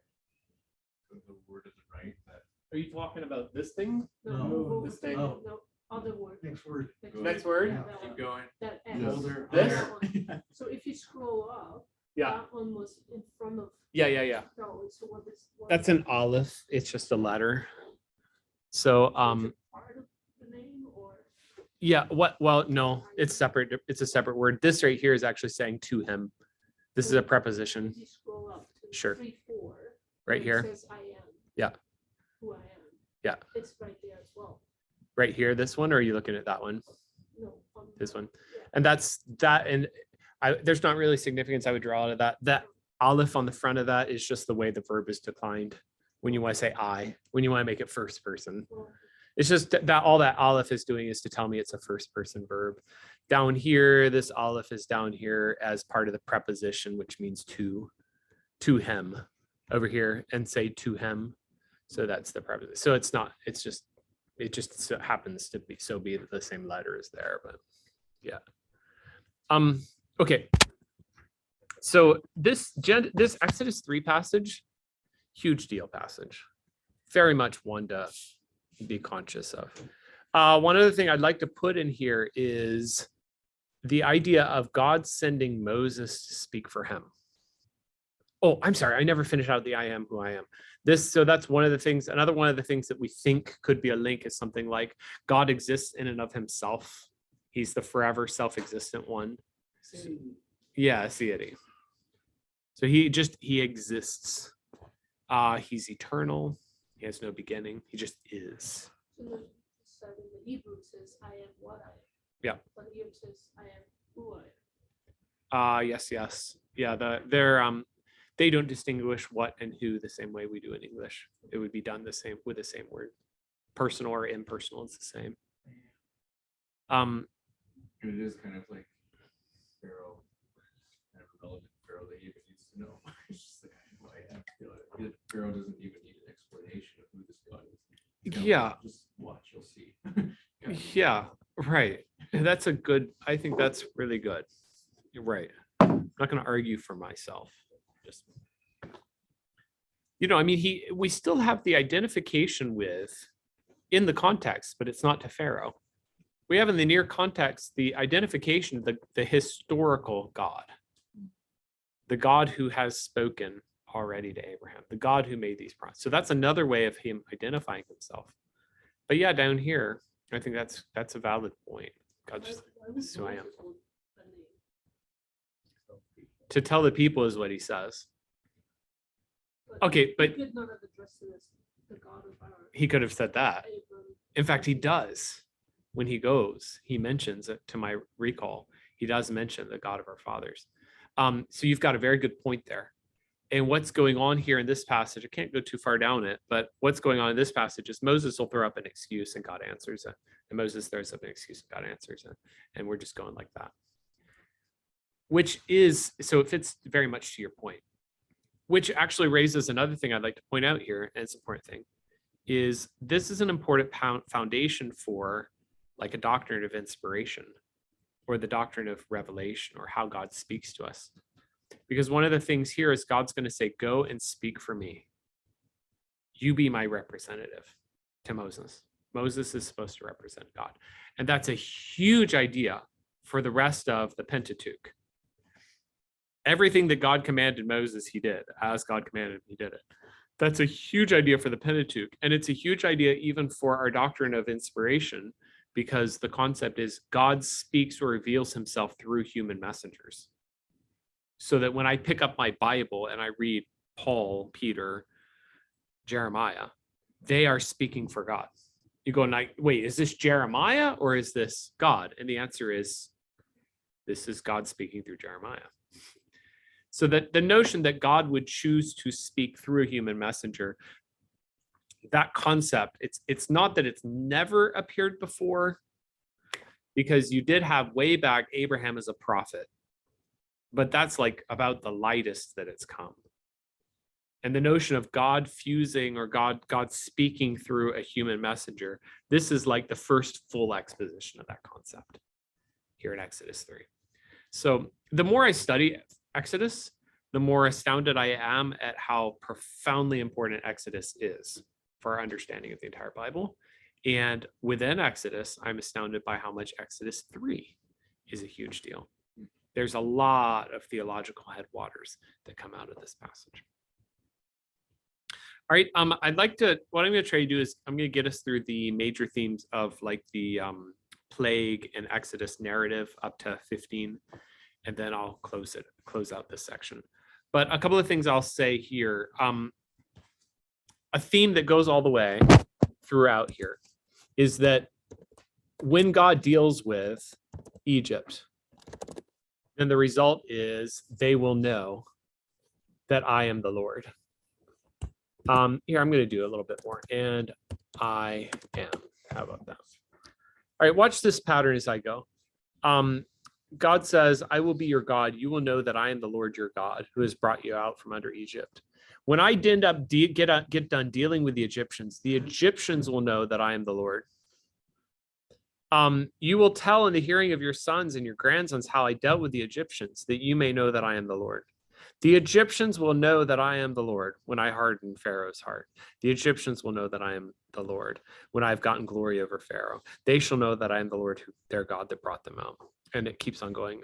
S7: The word isn't right. That
S1: Are you talking about this thing?
S3: No,
S5: No,
S3: move over
S1: this
S3: to
S1: thing.
S3: the- No, other word.
S4: Next word.
S1: Next word?
S3: Yeah, that
S7: keep
S3: one.
S7: going.
S3: That X.
S2: Yes.
S7: Older.
S1: This?
S3: That one. So if you scroll up,
S1: Yeah.
S3: that one was in front of
S1: Yeah.
S3: No, so what is? what
S1: That's
S3: is-
S1: an olive. It's just a letter. So,
S3: is it part of the name or?
S1: yeah, well, no, it's separate. It's a separate word. This right here is actually saying to him. This is a preposition
S3: If you scroll up to
S1: Sure.
S3: 3:4.
S1: right
S3: where it
S1: here,
S3: Says I am.
S1: Yeah.
S3: Who I am.
S1: Yeah.
S3: It's right there as well.
S1: right here, this one, or are you looking at that one?
S3: No.
S1: This one.
S3: Yeah.
S1: And that's that. And there's not really significance I would draw out of that. That olive on the front of that is just the way the verb is declined. When you want to say I, when you want to make it first person.
S3: Well,
S1: It's just that all that olive is doing is to tell me it's a first person verb. Down here, this olive is down here as part of the preposition, which means to him over here, and say to him. So that's the preposition. So it's not, it just so happens to be the same letter as there, but yeah. Okay. So this Exodus 3 passage, huge deal passage. Very much one to be conscious of. One other thing I'd like to put in here is the idea of God sending Moses to speak for him. Oh, I'm sorry, I never finished out the I am who I am. So that's one of the things. Another one of the things that we think could be a link is something like God exists in and of himself. He's the forever self-existent one. Yeah, deity. So he exists. He's eternal. He has no beginning. He just is.
S3: So the so in the Hebrew says I am what I am.
S1: Yeah.
S3: But here it says I am who I am.
S1: Yes. Yeah, they don't distinguish what and who the same way we do in English. It would be done the same with the same word. Personal or impersonal, it's the same.
S7: And it is kind of like Pharaoh, kind of relevant Pharaoh that he even needs to know. It's just like, well, I feel like Pharaoh doesn't even need an explanation of who this God is. He's kind of
S1: Yeah.
S7: like, just watch, you'll see.
S1: Yeah, right. That's I think that's really good. You're right. I'm not going to argue for myself. Just, I mean, we still have the identification with in the context, but it's not to Pharaoh. We have in the near context the identification of the historical God, the God who has spoken already to Abraham, the God who made these promises. So that's another way of him identifying himself. But yeah, down here, I think that's a valid point. God just
S3: Why would
S1: this is who I am.
S3: Moses want a name?
S1: To tell the people is what he says. Okay,
S3: he
S1: but
S3: could not have addressed it as the God of our
S1: he could have said that.
S3: Abram.
S1: In fact, he does. When he goes, he mentions it, to my recall. He does mention the God of our fathers. So you've got a very good point there. And what's going on here in this passage, I can't go too far down it, but what's going on in this passage is Moses will throw up an excuse and God answers it. And Moses throws up an excuse and God answers it. And we're just going like that. So it fits very much to your point, which actually raises another thing I'd like to point out here, and it's an important thing, is this is an important foundation for like a doctrine of inspiration or the doctrine of revelation or how God speaks to us. Because one of the things here is God's going to say, go and speak for me. You be my representative to Moses. Moses is supposed to represent God. And that's a huge idea for the rest of the Pentateuch. Everything that God commanded Moses, he did. As God commanded him, he did it. That's a huge idea for the Pentateuch. And it's a huge idea even for our doctrine of inspiration, because the concept is God speaks or reveals himself through human messengers. So that when I pick up my Bible and I read Paul, Peter, Jeremiah, they are speaking for God. You go, wait, is this Jeremiah or is this God? And the answer is, this is God speaking through Jeremiah. So that the notion that God would choose to speak through a human messenger, that concept, it's not that it's never appeared before, because you did have way back Abraham as a prophet, but that's like about the lightest that it's come. And the notion of God fusing or God speaking through a human messenger, this is like the first full exposition of that concept here in Exodus 3. So the more I study Exodus, the more astounded I am at how profoundly important Exodus is for our understanding of the entire Bible. And within Exodus, I'm astounded by how much Exodus 3 is a huge deal. There's a lot of theological headwaters that come out of this passage. All right, I'd like to, what I'm gonna try to do is I'm gonna get us through the major themes of like the plague and Exodus narrative up to 15, and then I'll close out this section. But a couple of things I'll say here. A theme that goes all the way throughout here is that when God deals with Egypt, then the result is they will know that I am the Lord. Here, I'm going to do a little bit more. And I am. How about that? All right, watch this pattern as I go. God says, I will be your God. You will know that I am the Lord your God who has brought you out from under Egypt. When I end up get done dealing with the Egyptians will know that I am the Lord. You will tell in the hearing of your sons and your grandsons how I dealt with the Egyptians, that you may know that I am the Lord. The Egyptians will know that I am the Lord when I harden Pharaoh's heart. The Egyptians will know that I am the Lord when I've gotten glory over Pharaoh. They shall know that I am the Lord, their God, that brought them out. And it keeps on going.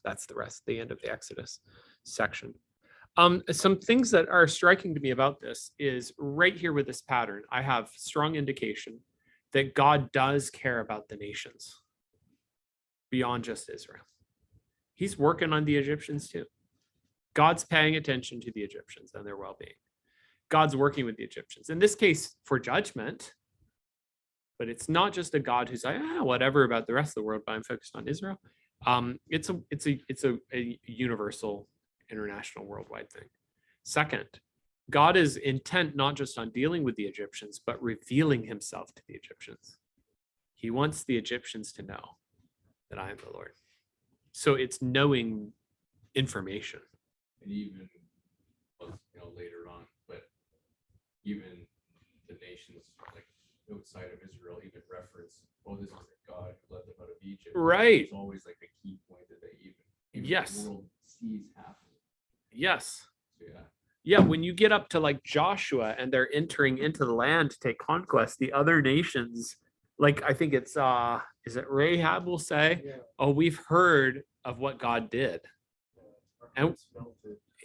S1: That's the end of the Exodus section. Some things that are striking to me about this is right here with this pattern, I have strong indication that God does care about the nations beyond just Israel. He's working on the Egyptians too. God's paying attention to the Egyptians and their well-being. God's working with the Egyptians. In this case, for judgment, but it's not just a God who's like, whatever about the rest of the world, but I'm focused on Israel. It's a universal, international, worldwide thing. Second, God is intent not just on dealing with the Egyptians, but revealing himself to the Egyptians. He wants the Egyptians to know that I am the Lord. So it's knowing information.
S7: And even, later on, but even the nations like outside of Israel even reference, this is the God who led them out of Egypt.
S1: Right.
S7: It's always like a key point that they even
S1: Yes.
S7: the world sees happen.
S1: Yes.
S7: So yeah.
S1: Yeah, when you get up to like Joshua and they're entering into the land to take conquest, the other nations, like I think it's is it Rahab will say,
S6: Yeah.
S1: oh, we've heard of what God did. And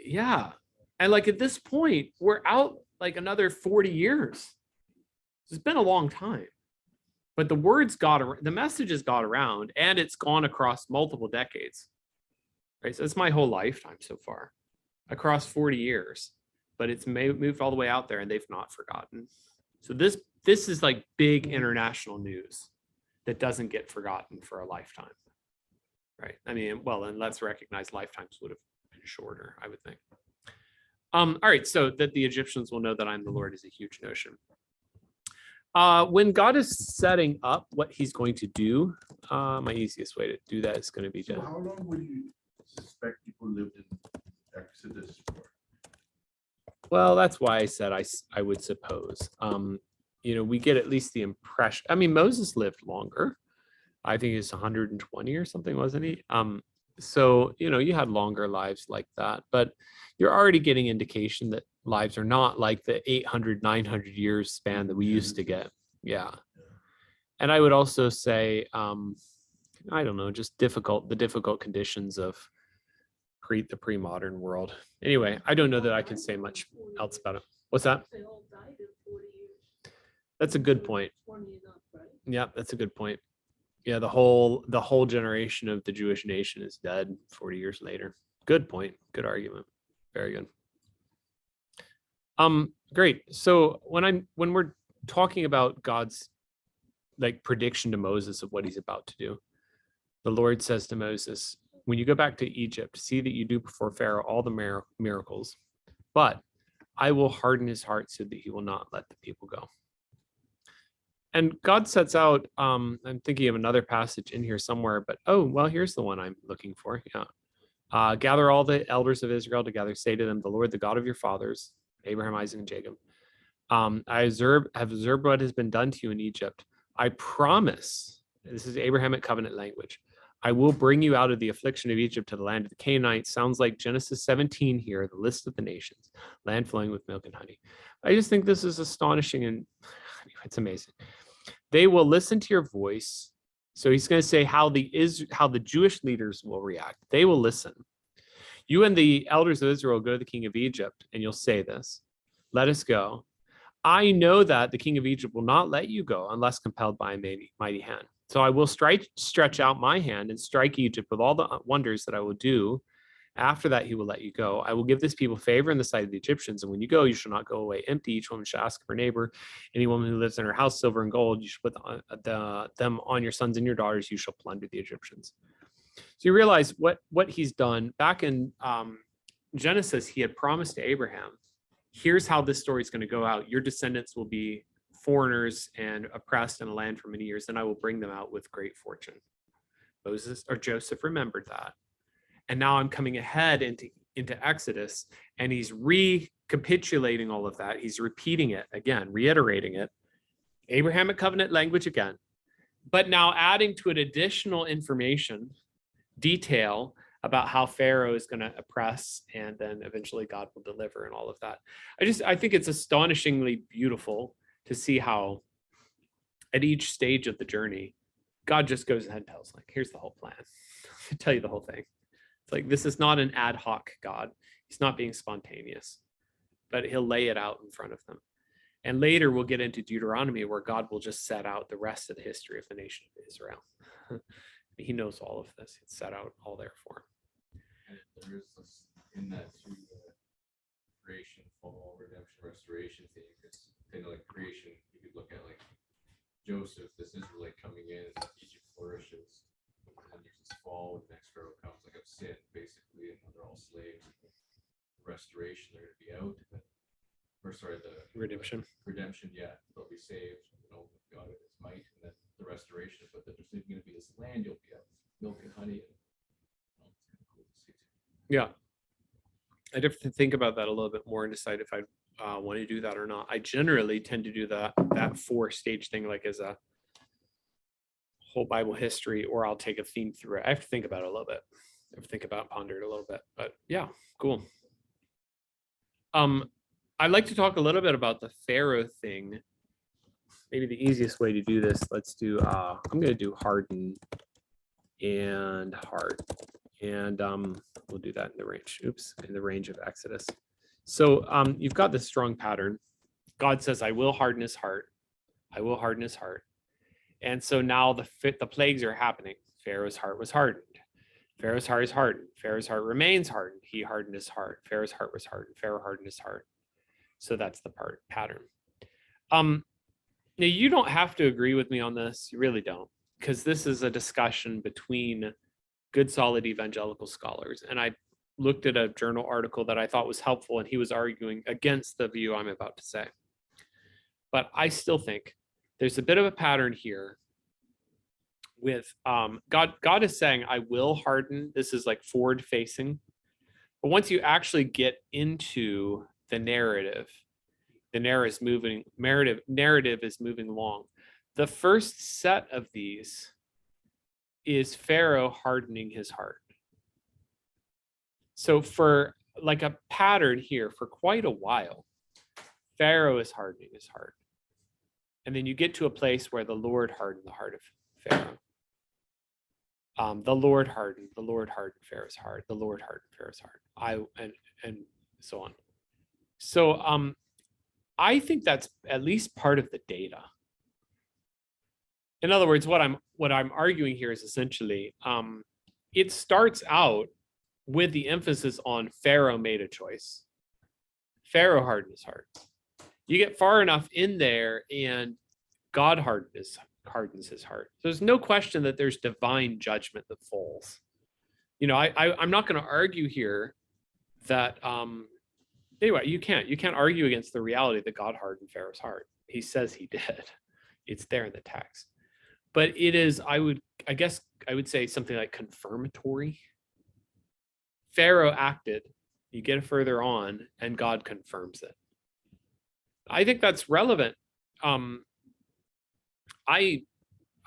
S1: yeah. And like at this point, we're out like another 40 years. It's been a long time. But the the message has got around and it's gone across multiple decades. Right. So it's my whole lifetime so far, across 40 years. But it's moved all the way out there and they've not forgotten. So this is like big international news that doesn't get forgotten for a lifetime. Right. I mean, well, and let's recognize lifetimes would have been shorter, I would think. All right, so that the Egyptians will know that I'm the Lord is a huge notion. When God is setting up what he's going to do, my easiest way to do that is going to be
S2: So
S1: to,
S2: how long would you suspect people lived in Exodus for?
S1: well, that's why I said I would suppose. We get at least the impression. I mean, Moses lived longer. I think it's 120 or something, wasn't he? So, you had longer lives like that, but you're already getting indication that lives are not like the 800, 900 years span that we used to get. Yeah. And I would also say, I don't know, just the difficult conditions of the pre-modern world. Anyway, I don't know that I can say much else about it. What's that?
S3: They all died in 40 years.
S1: That's a good point.
S3: 20 and up, right?
S1: Yeah, that's a good point. Yeah, the whole generation of the Jewish nation is dead 40 years later. Good point. Good argument. Very good. Great. So when we're talking about God's like prediction to Moses of what he's about to do, the Lord says to Moses, when you go back to Egypt, see that you do before Pharaoh all the miracles, but I will harden his heart so that he will not let the people go. And God sets out, I'm thinking of another passage in here somewhere, but here's the one I'm looking for. Yeah. Gather all the elders of Israel together, say to them, the Lord, the God of your fathers, Abraham, Isaac, and Jacob, I have observed what has been done to you in Egypt. I promise, this is Abrahamic covenant language, I will bring you out of the affliction of Egypt to the land of the Canaanites. Sounds like Genesis 17 here, the list of the nations, land flowing with milk and honey. I just think this is astonishing and it's amazing. They will listen to your voice. So he's going to say how the Jewish leaders will react. They will listen. You and the elders of Israel go to the king of Egypt and you'll say this, let us go. I know that the king of Egypt will not let you go unless compelled by a mighty hand. So I will stretch out my hand and strike Egypt with all the wonders that I will do. After that, he will let you go. I will give this people favor in the sight of the Egyptians. And when you go, you shall not go away empty. Each woman shall ask of her neighbor. Any woman who lives in her house, silver and gold, you shall put them on your sons and your daughters. You shall plunder the Egyptians. So you realize what he's done. Back in Genesis, he had promised to Abraham, here's how this story is going to go out. Your descendants will be foreigners and oppressed in a land for many years, and I will bring them out with great fortune. Moses or Joseph remembered that. And now I'm coming ahead into Exodus, and he's recapitulating all of that. He's repeating it again, reiterating it. Abrahamic covenant language again, but now adding to it additional information, detail about how Pharaoh is going to oppress and then eventually God will deliver and all of that. I think it's astonishingly beautiful to see how at each stage of the journey, God just goes ahead and tells, like, here's the whole plan. I tell you the whole thing. It's like, this is not an ad hoc God. He's not being spontaneous, but he'll lay it out in front of them. And later we'll get into Deuteronomy where God will just set out the rest of the history of the nation of Israel. He knows all of this. It's set out all there for him.
S7: And there is this, in that too, the creation, fall, redemption, restoration thing. Because kind of like creation, you could look at like Joseph, this Israelite coming in, and Egypt flourishes. And then there's this fall when the next Pharaoh comes, like of sin, basically, and they're all slaves. Restoration, they're gonna be out. Or sorry, the
S1: Redemption.
S7: Redemption, yeah, they'll be saved. God in his might, and then the restoration. But that there's going to be this land you'll be at, milk and honey.
S1: Yeah. I'd have to think about that a little bit more and decide if I want to do that or not. I generally tend to do that 4-stage thing, like as a whole Bible history, or I'll take a theme through it. I have to think about it a little bit. I have to think about, ponder it a little bit, but yeah, cool. I'd like to talk a little bit about the Pharaoh thing. Maybe the easiest way to do this, let's do, I'm going to do harden and heart. And we'll do that in the range, in the range of Exodus. So you've got this strong pattern. God says, I will harden his heart. I will harden his heart. And so now the plagues are happening. Pharaoh's heart was hardened. Pharaoh's heart is hardened. Pharaoh's heart remains hardened. He hardened his heart. Pharaoh's heart was hardened. Pharaoh hardened his heart. So that's the pattern. Now, you don't have to agree with me on this. You really don't, because this is a discussion between good, solid evangelical scholars. And I looked at a journal article that I thought was helpful, and he was arguing against the view I'm about to say. But I still think there's a bit of a pattern here with God is saying, I will harden. This is like forward facing. But once you actually get into the narrative is moving along. The first set of these is Pharaoh hardening his heart. So for like a pattern here, for quite a while, Pharaoh is hardening his heart. And then you get to a place where the Lord hardened the heart of Pharaoh. The Lord hardened Pharaoh's heart. The Lord hardened Pharaoh's heart. And so on. So I think that's at least part of the data. In other words, what I'm arguing here is essentially it starts out with the emphasis on Pharaoh made a choice. Pharaoh hardened his heart. You get far enough in there and God hardens his heart. So there's no question that there's divine judgment that falls. You know, I'm not going to argue here that anyway, you can't argue against the reality that God hardened Pharaoh's heart. He says he did. It's there in the text. But it is, I guess I would say something like confirmatory. Pharaoh acted, you get further on, and God confirms it. I think that's relevant. I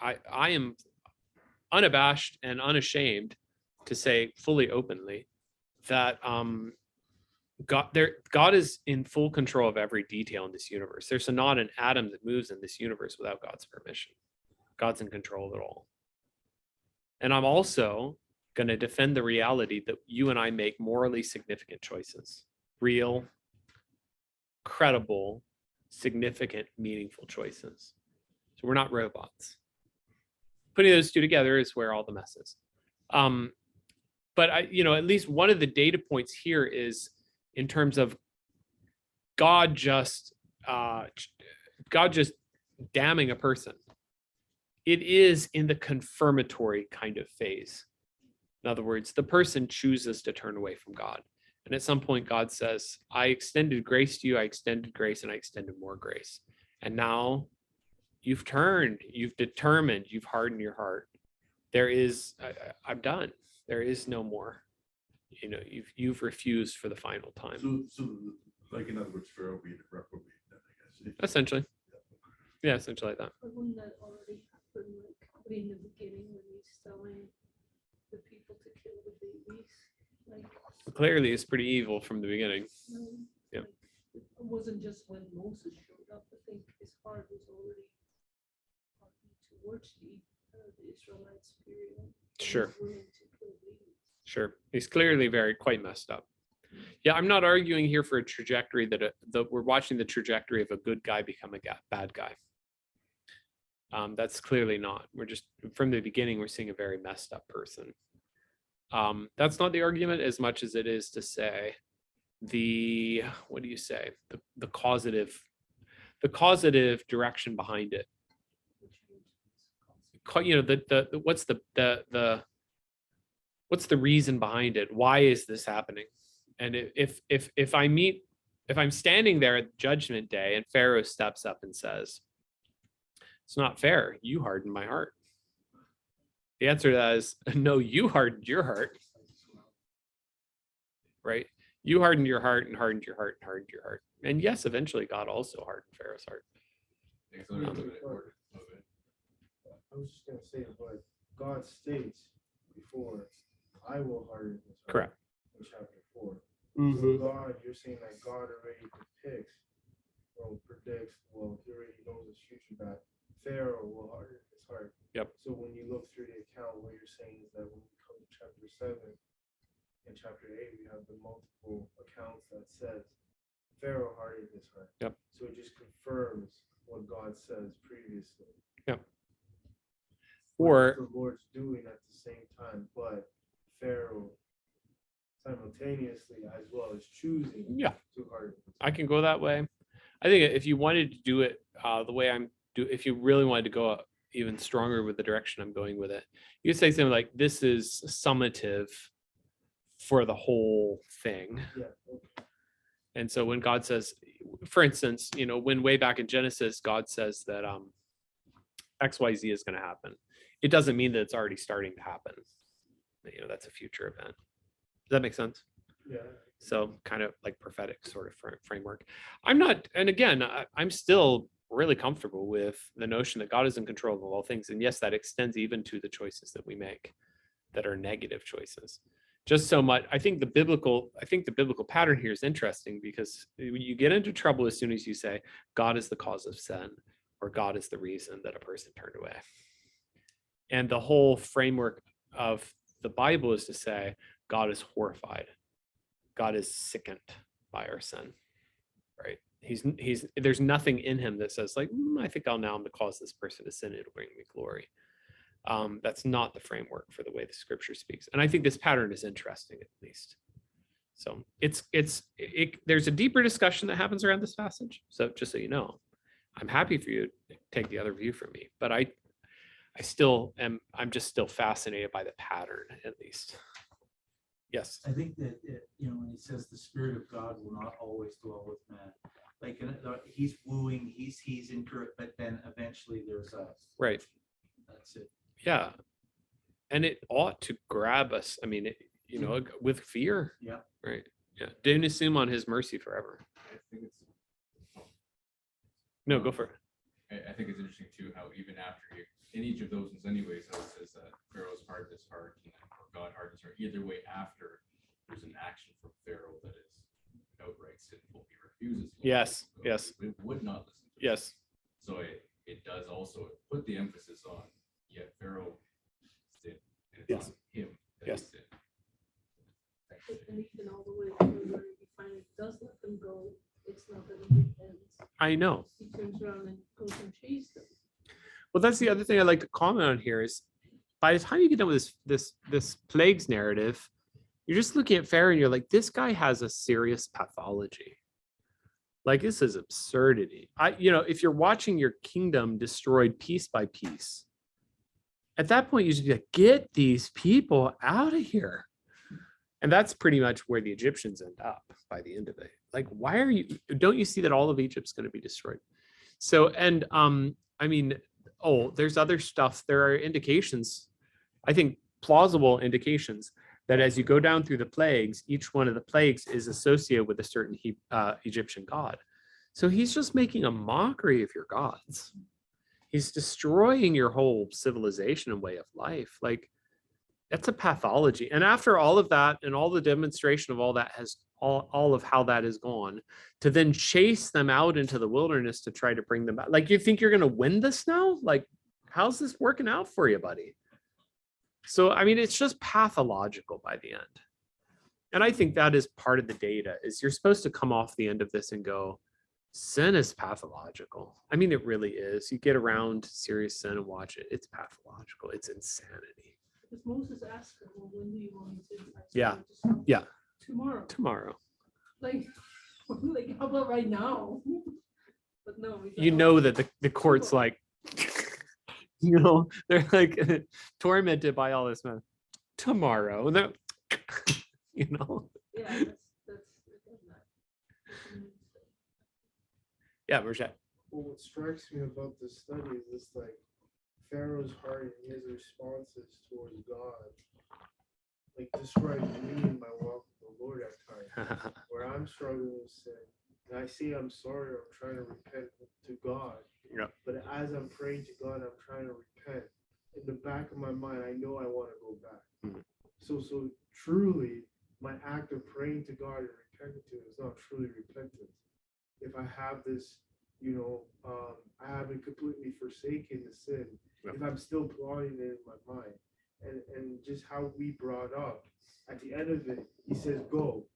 S1: am unabashed and unashamed to say fully openly that God is in full control of every detail in this universe. There's not an atom that moves in this universe without God's permission. God's in control of it all. And I'm also going to defend the reality that you and I make morally significant choices. Real, credible, significant, meaningful choices. So we're not robots. Putting those two together is where all the mess is. But at least one of the data points here is in terms of God just damning a person. It is in the confirmatory kind of phase. In other words, the person chooses to turn away from God. And at some point, God says, I extended grace to you, I extended grace, and I extended more grace. And now you've turned, you've determined, you've hardened your heart. There is, I'm done. There is no more. You've refused for the final time.
S2: So like in other words, Pharaoh being a reprobate, then I guess.
S1: Essentially. Yeah, essentially like that.
S3: But wouldn't that already happen, like in the beginning when he's telling the people to kill the babies? Like,
S1: Clearly, it's pretty evil from the beginning. Yeah.
S3: like, it wasn't just when Moses showed up. I think his heart was already hardened towards the Israelites, period. and he
S1: Sure.
S3: was willing to kill babies.
S1: Sure. He's clearly quite messed up. Yeah, I'm not arguing here for a trajectory that we're watching the trajectory of a good guy become a bad guy. That's clearly not. We're just, from the beginning, we're seeing a very messed up person. That's not the argument as much as it is to say what do you say? The causative direction behind it. What's the reason behind it? Why is this happening? And if I'm standing there at Judgment Day and Pharaoh steps up and says, it's not fair, you hardened my heart. The answer to that is no, you hardened your heart. Right? You hardened your heart and hardened your heart and hardened your heart. And yes, eventually God also hardened Pharaoh's heart.
S6: I was just gonna say, but God states before, I will harden his heart.
S1: Correct.
S6: In chapter 4. So God, you're saying that God already predicts, he already knows his future, that Pharaoh will harden his heart.
S1: Yep.
S6: So when you look through the account, what you're saying is that when we come to chapter 7 and chapter 8, we have the multiple accounts that says Pharaoh hardened his heart.
S1: Yep.
S6: So it just confirms what God says previously.
S1: Yep.
S6: What
S1: Or
S6: the Lord's doing at the same time, but Pharaoh simultaneously as well as choosing to harden.
S1: I can go that way. I think if you wanted to do it the way if you really wanted to go even stronger with the direction I'm going with it, you could say something like, this is summative for the whole thing.
S6: Yeah. Okay.
S1: And so when God says, for instance, when way back in Genesis, God says that XYZ is going to happen, it doesn't mean that it's already starting to happen. That's a future event. Does that make sense?
S6: Yeah.
S1: So kind of like prophetic sort of framework. I'm still really comfortable with the notion that God is in control of all things. And yes, that extends even to the choices that we make that are negative choices. Just so much. I think the biblical pattern here is interesting because you get into trouble as soon as you say God is the cause of sin or God is the reason that a person turned away. And the whole framework of the Bible is to say God is horrified. God is sickened by our sin, right? There's nothing in him that says like, I think I'm to cause this person to sin. It'll bring me glory. That's not the framework for the way the scripture speaks. And I think this pattern is interesting, at least. So there's a deeper discussion that happens around this passage. So just so you know, I'm happy for you to take the other view from me, but I'm just still fascinated by the pattern, at least. Yes.
S5: I think that, when he says the Spirit of God will not always dwell with man, like he's wooing, he's encouraged, but then eventually there's a,
S1: right.
S5: That's it.
S1: Yeah. And it ought to grab us. I mean, with fear.
S5: Yeah.
S1: Right. Yeah. Didn't assume on his mercy forever.
S7: I think it's.
S1: No, go for it.
S7: I think it's interesting too how even after in each of those ones, anyways, how it says that Pharaoh's hardened his heart and God hardened his heart. Either way, after there's an action from Pharaoh that is outright sinful, he refuses.
S1: Yes. Yes.
S7: It would not listen. To
S1: yes.
S7: So it does also put the emphasis on Pharaoh sinned, and it's
S1: Yes.
S7: on him that
S1: Yes.
S7: he sinned.
S3: And even all the way through where he finally does let them go, it's not that he repents.
S1: I know.
S3: He turns around and goes and chases them.
S1: Well, that's the other thing I'd like to comment on here is by the time you get done with this plagues narrative, you're just looking at Pharaoh and you're like, this guy has a serious pathology. Like, this is absurdity. If you're watching your kingdom destroyed piece by piece, at that point, you should be like, get these people out of here. And that's pretty much where the Egyptians end up by the end of it. Like, don't you see that all of Egypt's going to be destroyed? So, and there's other stuff. There are indications, I think plausible indications, that as you go down through the plagues, each one of the plagues is associated with a certain Egyptian god. So he's just making a mockery of your gods. He's destroying your whole civilization and way of life. Like, that's a pathology. And after all of that and all the demonstration of all that has all of how that is gone, to then chase them out into the wilderness to try to bring them back. Like, you think you're going to win this now? Like, how's this working out for you, buddy? So, I mean, it's just pathological by the end. And I think that is part of the data, is you're supposed to come off the end of this and go, sin is pathological. I mean, it really is. You get around serious sin and watch it. It's pathological. It's insanity.
S3: Because Moses asked him, well, when do you want me to?
S1: Yeah. Yeah.
S3: Tomorrow.
S1: Tomorrow.
S3: Like, how about right now? But no.
S1: You know that the court's like, they're like tormented by all this, man. Tomorrow. And
S3: Yeah, that's
S1: Yeah, Marjette.
S6: Well, what strikes me about this study is this, like, Pharaoh's heart and his responses towards God, like, describes me in my walk with the Lord at times, where I'm struggling with sin. And I say I'm sorry, I'm trying to repent to God.
S1: Yeah.
S6: But as I'm praying to God, I'm trying to repent. In the back of my mind, I know I want to go back.
S1: Mhm.
S6: So truly, my act of praying to God and repenting to Him is not truly repentance. If I have this, I haven't completely forsaken the sin.
S1: Yeah.
S6: If I'm still plotting it in my mind, and just how we brought up, at the end of it, He says, go.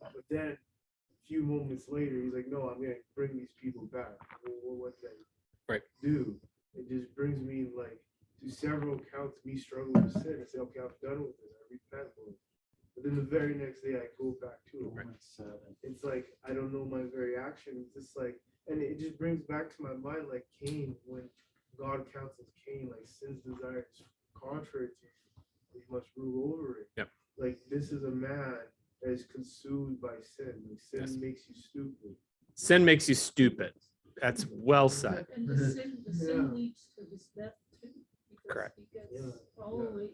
S6: But then a few moments later, He's like, no, I'm going to bring these people back. Well, what did I do? It just brings me, like, to several accounts, me struggling with sin. I say, okay, I'm done with this. I repent, Lord. But then the very next day, I go back to it. It's like, I don't know my very action. It's just like, and it just brings back to my mind, like Cain, when God counsels Cain, like, sin's desire is contrary to you, you must rule over it.
S1: Yep.
S6: Like, this is a man that is consumed by sin. Like, sin
S1: Yes.
S6: makes you stupid.
S1: Sin makes you stupid. That's well said.
S3: And the sin leads to his death too. Because
S1: Correct.
S3: he gets
S6: Yeah.
S3: all the way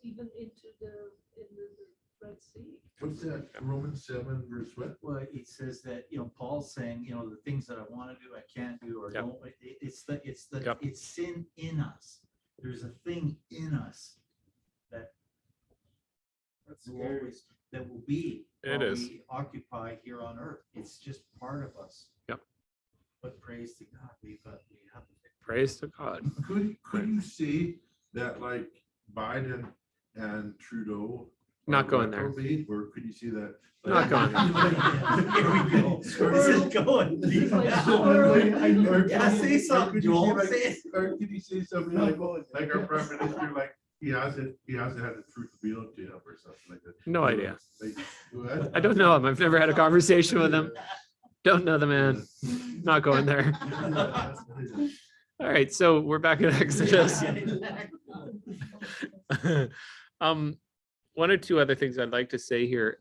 S3: even into the Red Sea.
S2: What's that? Romans 7 verse what?
S5: Well, it says that, Paul's saying, the things that I want to do, I can't do, or
S1: Yep.
S5: don't.
S1: Yep.
S5: It's sin in us. There's a thing in us that
S6: That's
S5: will
S6: scary.
S5: always, that will be.
S1: It
S5: while
S1: is.
S5: we occupy here on earth. It's just part of us.
S1: Yep.
S5: But praise to God, we have the
S1: Praise to God.
S2: Could you see that, like, Biden and Trudeau
S1: Not
S2: are
S1: going there.
S2: reprobate, or could you see that?
S1: Not going there.
S5: Here we go. Where's it going? Yeah, say something, Joel. Say it.
S2: Or could you say something like our prime minister, like, he hasn't had the truth revealed to him or something like that?
S1: No idea.
S2: Like, what?
S1: I don't know him. I've never had a conversation with him. Don't know the man. Not going there. All right, so we're back in Exodus. One or two other things I'd like to say here.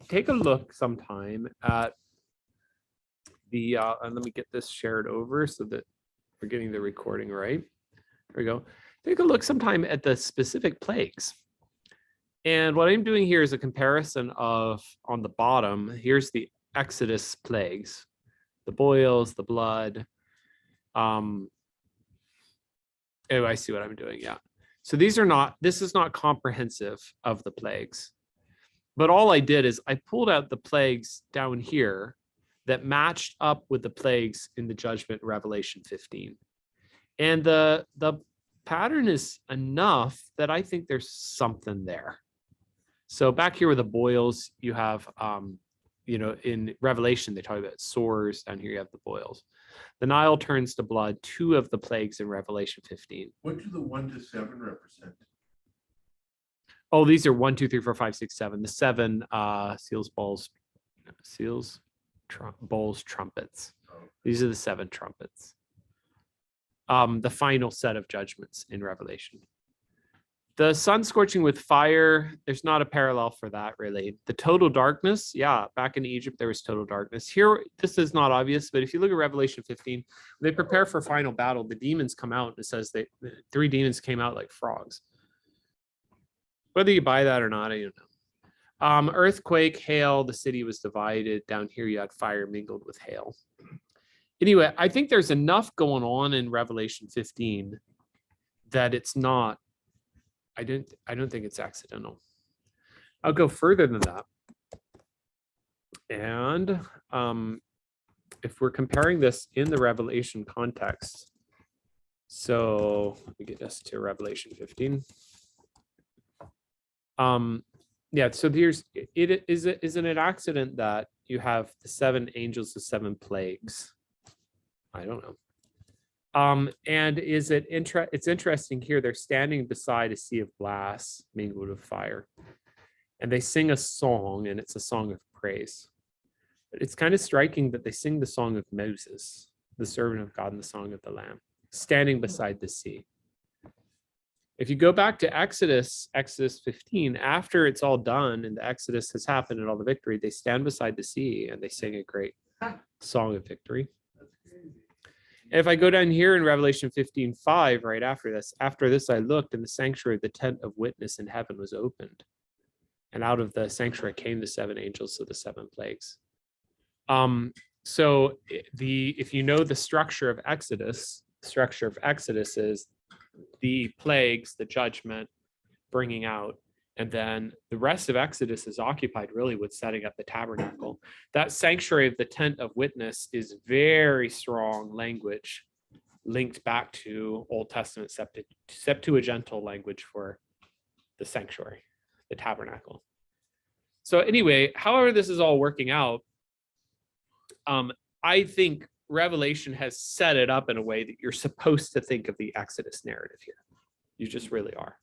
S1: Take a look sometime at the, and let me get this shared over so that we're getting the recording right. There we go. Take a look sometime at the specific plagues. And what I'm doing here is a comparison of, on the bottom, here's the Exodus plagues, the boils, the blood. Oh, I see what I'm doing. Yeah. So this is not comprehensive of the plagues, but all I did is I pulled out the plagues down here that matched up with the plagues in the judgment in Revelation 15. And the pattern is enough that I think there's something there. So back here with the boils, you have you know, in Revelation, they talk about sores. Down here, you have the boils. The Nile turns to blood, 2 of the plagues in Revelation 15.
S2: What do the 1 to 7 represent?
S1: Oh, these are 1, 2, 3, 4, 5, 6, 7. The 7 seals, bowls, trumpets. These are the 7 trumpets. The final set of judgments in Revelation. The sun scorching with fire, there's not a parallel for that really. The total darkness, yeah, back in Egypt, there was total darkness. Here, this is not obvious, but if you look at Revelation 15, they prepare for final battle. The demons come out, and it says the 3 demons came out like frogs. Whether you buy that or not, I don't know. Earthquake, hail, the city was divided. Down here, you had fire mingled with hail. Anyway, I think there's enough going on in Revelation 15 that it's not, I don't think it's accidental. I'll go further than that. And if we're comparing this in the Revelation context, so let me get us to Revelation 15. Yeah, so here's it is it is it an accident that you have the 7 angels, the 7 plagues? I don't know. And is it it's interesting here, they're standing beside a sea of glass mingled with fire, and they sing a song, and it's a song of praise. But it's kind of striking that they sing the song of Moses, the servant of God, and the song of the Lamb, standing beside the sea. If you go back to Exodus 15, after it's all done and the Exodus has happened and all the victory, they stand beside the sea and they sing a great song of victory. And if I go down here in Revelation 15:5, right after this, I looked, and the sanctuary of the tent of witness in heaven was opened. And out of the sanctuary came the 7 angels of the 7 plagues. So if you know the structure of Exodus is the plagues, the judgment, bringing out, and then the rest of Exodus is occupied really with setting up the tabernacle. That sanctuary of the tent of witness is very strong language linked back to Old Testament Septuagintal language for the sanctuary, the tabernacle. So anyway, however this is all working out, I think Revelation has set it up in a way that you're supposed to think of the Exodus narrative here. You just really are.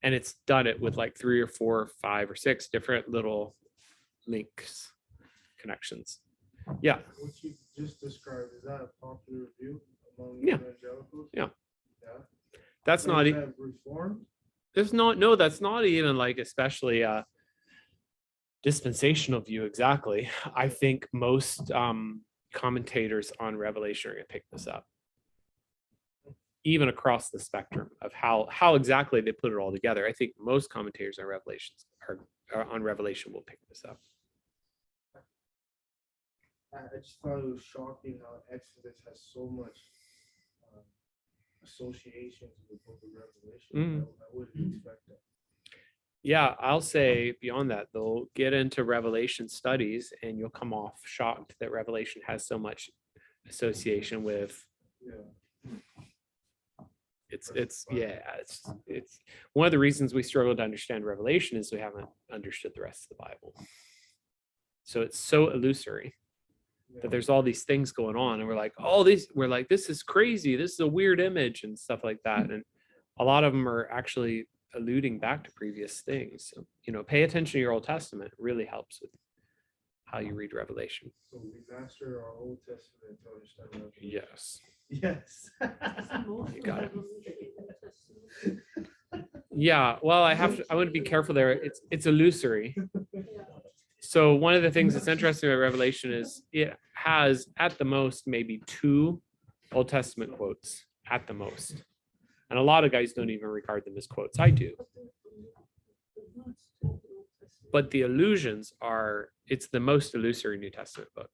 S1: And it's done it with like 3 or 4 or 5 or 6 different little links, connections. Yeah.
S6: What you just described, is that a popular view among
S1: Yeah.
S6: evangelicals?
S1: Yeah.
S6: Yeah.
S1: That's not,
S6: Is that reformed?
S1: there's no, that's not even like especially a dispensational view exactly. I think most commentators on Revelation are going to pick this up, even across the spectrum of how exactly they put it all together. I think most commentators on Revelation will pick this up.
S6: I just thought it was shocking how Exodus has so much associations with the book of Revelation. I wouldn't expect that.
S1: Yeah, I'll say beyond that, they'll get into Revelation studies and you'll come off shocked that Revelation has so much association with.
S6: Yeah.
S1: It's one of the reasons we struggle to understand Revelation is we haven't understood the rest of the Bible. So it's so illusory that there's all these things going on, and we're like, this is crazy, this is a weird image and stuff like that. And a lot of them are actually alluding back to previous things. So, pay attention to your Old Testament. It really helps with how you read Revelation.
S6: So we master our Old Testament to understand Revelation.
S1: Yes.
S6: Yes.
S1: You got it. Yeah, well, I want to be careful there. It's illusory. So one of the things that's interesting about Revelation is it has at the most maybe 2 Old Testament quotes at the most. And a lot of guys don't even regard them as quotes. I do. But the allusions it's the most illusory New Testament book.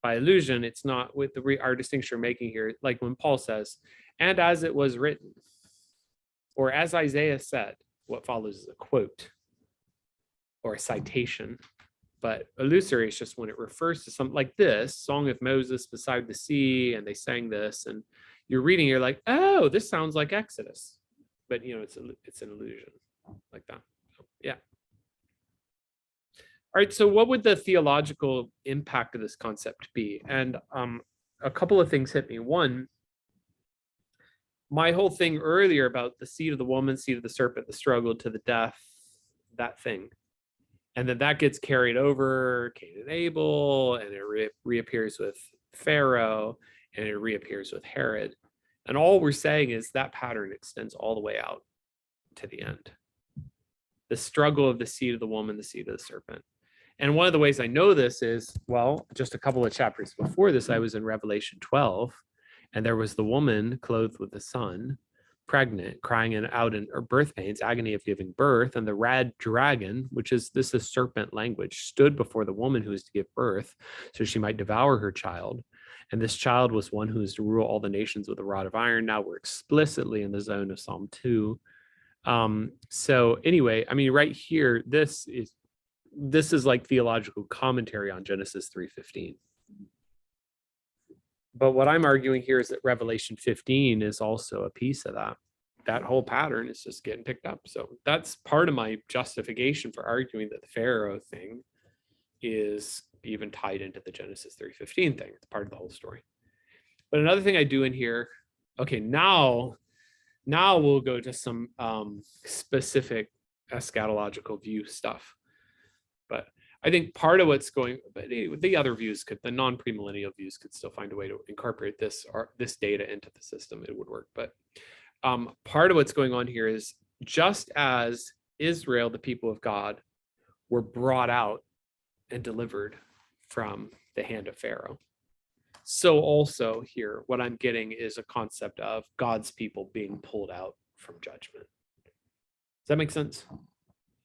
S1: By allusion, it's not with our distinction we're making here, like when Paul says, and as it was written, or as Isaiah said, what follows is a quote or a citation. But illusory is just when it refers to something like this, Song of Moses beside the sea, and they sang this, and you're reading, you're like, oh, this sounds like Exodus. But it's an illusion like that. So, yeah. right, so what would the theological impact of this concept be? And a couple of things hit me. One, my whole thing earlier about the seed of the woman, seed of the serpent, the struggle to the death, that thing. And then that gets carried over Cain and Abel, and it reappears with Pharaoh, and it reappears with Herod. And all we're saying is that pattern extends all the way out to the end. The struggle of the seed of the woman, the seed of the serpent. And one of the ways I know this is, well, just a couple of chapters before this, I was in Revelation 12, and there was the woman clothed with the sun, pregnant, crying out in her birth pains, agony of giving birth, and the red dragon, which is this is serpent language, stood before the woman who is to give birth, so she might devour her child. And this child was one who is to rule all the nations with a rod of iron. Now we're explicitly in the zone of Psalm 2. So anyway, I mean, right here, this is like theological commentary on Genesis 3:15. But what I'm arguing here is that Revelation 15 is also a piece of that. That whole pattern is just getting picked up. So that's part of my justification for arguing that the Pharaoh thing is even tied into the Genesis 3:15 thing. It's part of the whole story. But another thing I do in here, okay, now we'll go to some specific eschatological view stuff. But I think part of what's going, but anyway, the other views the non-premillennial views could still find a way to incorporate this data into the system. It would work. But part of what's going on here is just as Israel, the people of God, were brought out and delivered from the hand of Pharaoh, so also here, what I'm getting is a concept of God's people being pulled out from judgment. Does that make sense?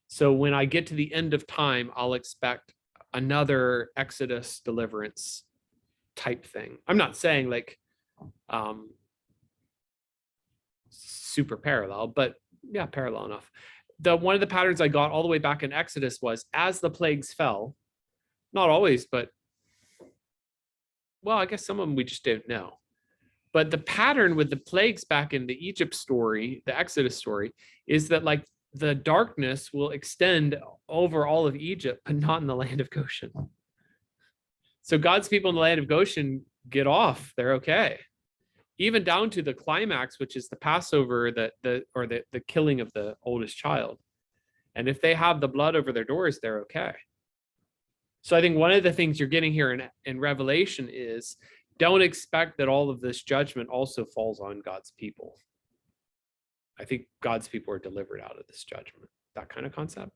S1: So when I get to the end of time, I'll expect another Exodus deliverance type thing. I'm not saying like super parallel, but yeah, parallel enough. One of the patterns I got all the way back in Exodus was as the plagues fell, not always, but well, I guess some of them we just don't know. But the pattern with the plagues back in the Egypt story, the Exodus story, is that like the darkness will extend over all of Egypt, but not in the land of Goshen. So God's people in the land of Goshen get off, they're okay. Even down to the climax, which is the Passover, the killing of the oldest child. And if they have the blood over their doors, they're okay. So I think one of the things you're getting here in Revelation is don't expect that all of this judgment also falls on God's people. I think God's people are delivered out of this judgment, that kind of concept.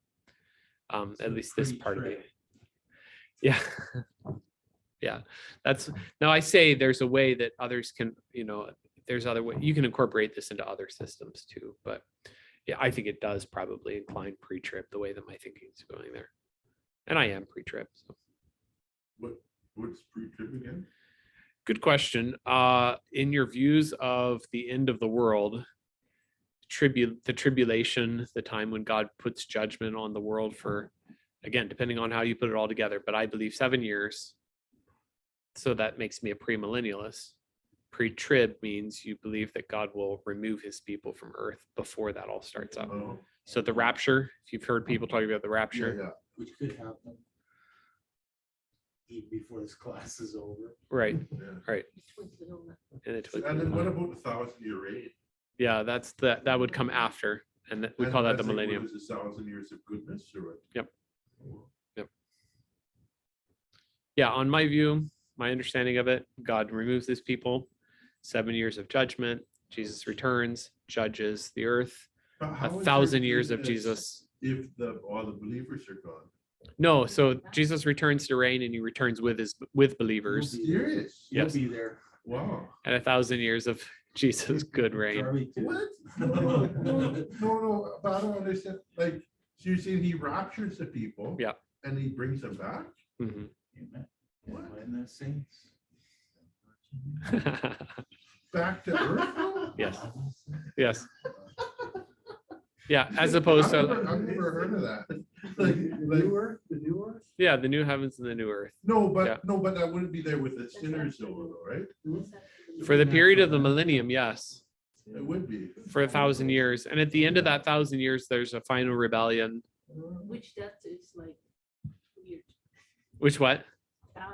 S1: At least this part of it. Yeah. Yeah. Now I say there's a way that others can, there's other way you can incorporate this into other systems too. But yeah, I think it does probably incline pre-trib the way that my thinking is going there. And I am pre-trib. So.
S2: What's pre-trib again?
S1: Good question. In your views of the end of the world, the tribulation, the time when God puts judgment on the world for, again, depending on how you put it all together, but I believe 7 years. So that makes me a premillennialist. Pre-trib means you believe that God will remove his people from earth before that all starts up.
S2: Oh,
S1: So the rapture, if you've heard people talking about the rapture,
S2: yeah.
S4: Which could happen even before this class is over.
S1: right,
S2: Yeah.
S1: right.
S3: Twinkling on that.
S1: And it
S2: And then what about the 1,000-year reign?
S1: yeah, that would come after, and we call that the millennium.
S2: Is 1,000 years of goodness or what?
S1: Yep.
S2: Oh,
S1: Yeah, on my view, my understanding of it, God removes his people, 7 years of judgment, Jesus returns, judges the earth,
S2: but how is there
S1: 1,000 years of
S2: goodness
S1: Jesus.
S2: If all the believers are gone?
S1: No, so Jesus returns to reign and he returns with believers,
S2: Serious?
S4: You'll
S1: Yes.
S4: be there.
S2: Wow.
S1: and 1,000 years of Jesus' good reign.
S4: Charlie too.
S2: What? No, but I don't understand. Like, so you're saying he raptures the people?
S1: Yeah.
S2: And he brings them back?
S1: Mhm.
S5: Amen.
S2: What?
S5: And the saints.
S2: Back to earth? though?
S1: Yes, yes. Yeah, as opposed to,
S2: I've never heard of that.
S4: The
S2: Like,
S4: new earth, the new earth?
S1: yeah, the new heavens and the new earth.
S2: no,
S1: Yeah.
S2: but that wouldn't be there with the sinners though, right?
S1: For the period of the millennium, yes,
S2: It would be.
S1: for 1,000 years. And at the end of that 1,000 years, there's a final rebellion.
S3: Which that is like
S1: Which what?
S3: That,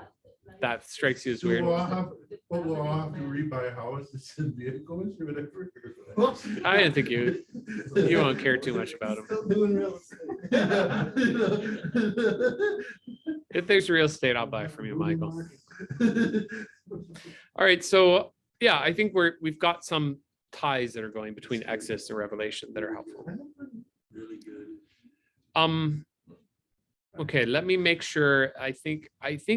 S3: like,
S1: That strikes you as
S2: So
S1: weird.
S2: we'll have,
S3: the
S2: but we'll all have to
S3: covenant land.
S2: rebuy a house and send vehicles or whatever.
S1: I didn't think you won't care too much about them.
S6: Still doing real estate.
S1: If there's real estate, I'll buy from you, Michael. All right, so yeah, I think we've got some ties that are going between Exodus and Revelation that are helpful.
S2: Really good.
S1: Okay, let me make sure. I think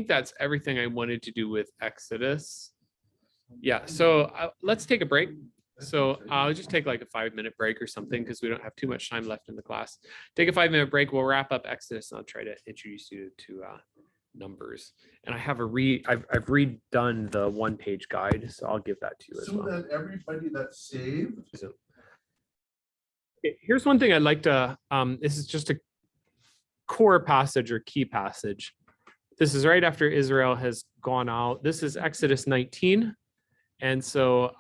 S1: that's everything I wanted to do with Exodus. Yeah, so let's take a break. So I'll just take like a 5-minute break or something because we don't have too much time left in the class. Take a 5-minute break. We'll wrap up Exodus and I'll try to introduce you to Numbers. And I have I've redone the 1-page guide, so I'll give that to you as
S2: So
S1: well.
S2: that everybody that's saved,
S1: Okay, here's one thing I'd like to, this is just a core passage or key passage. This is right after Israel has gone out. This is Exodus 19. And so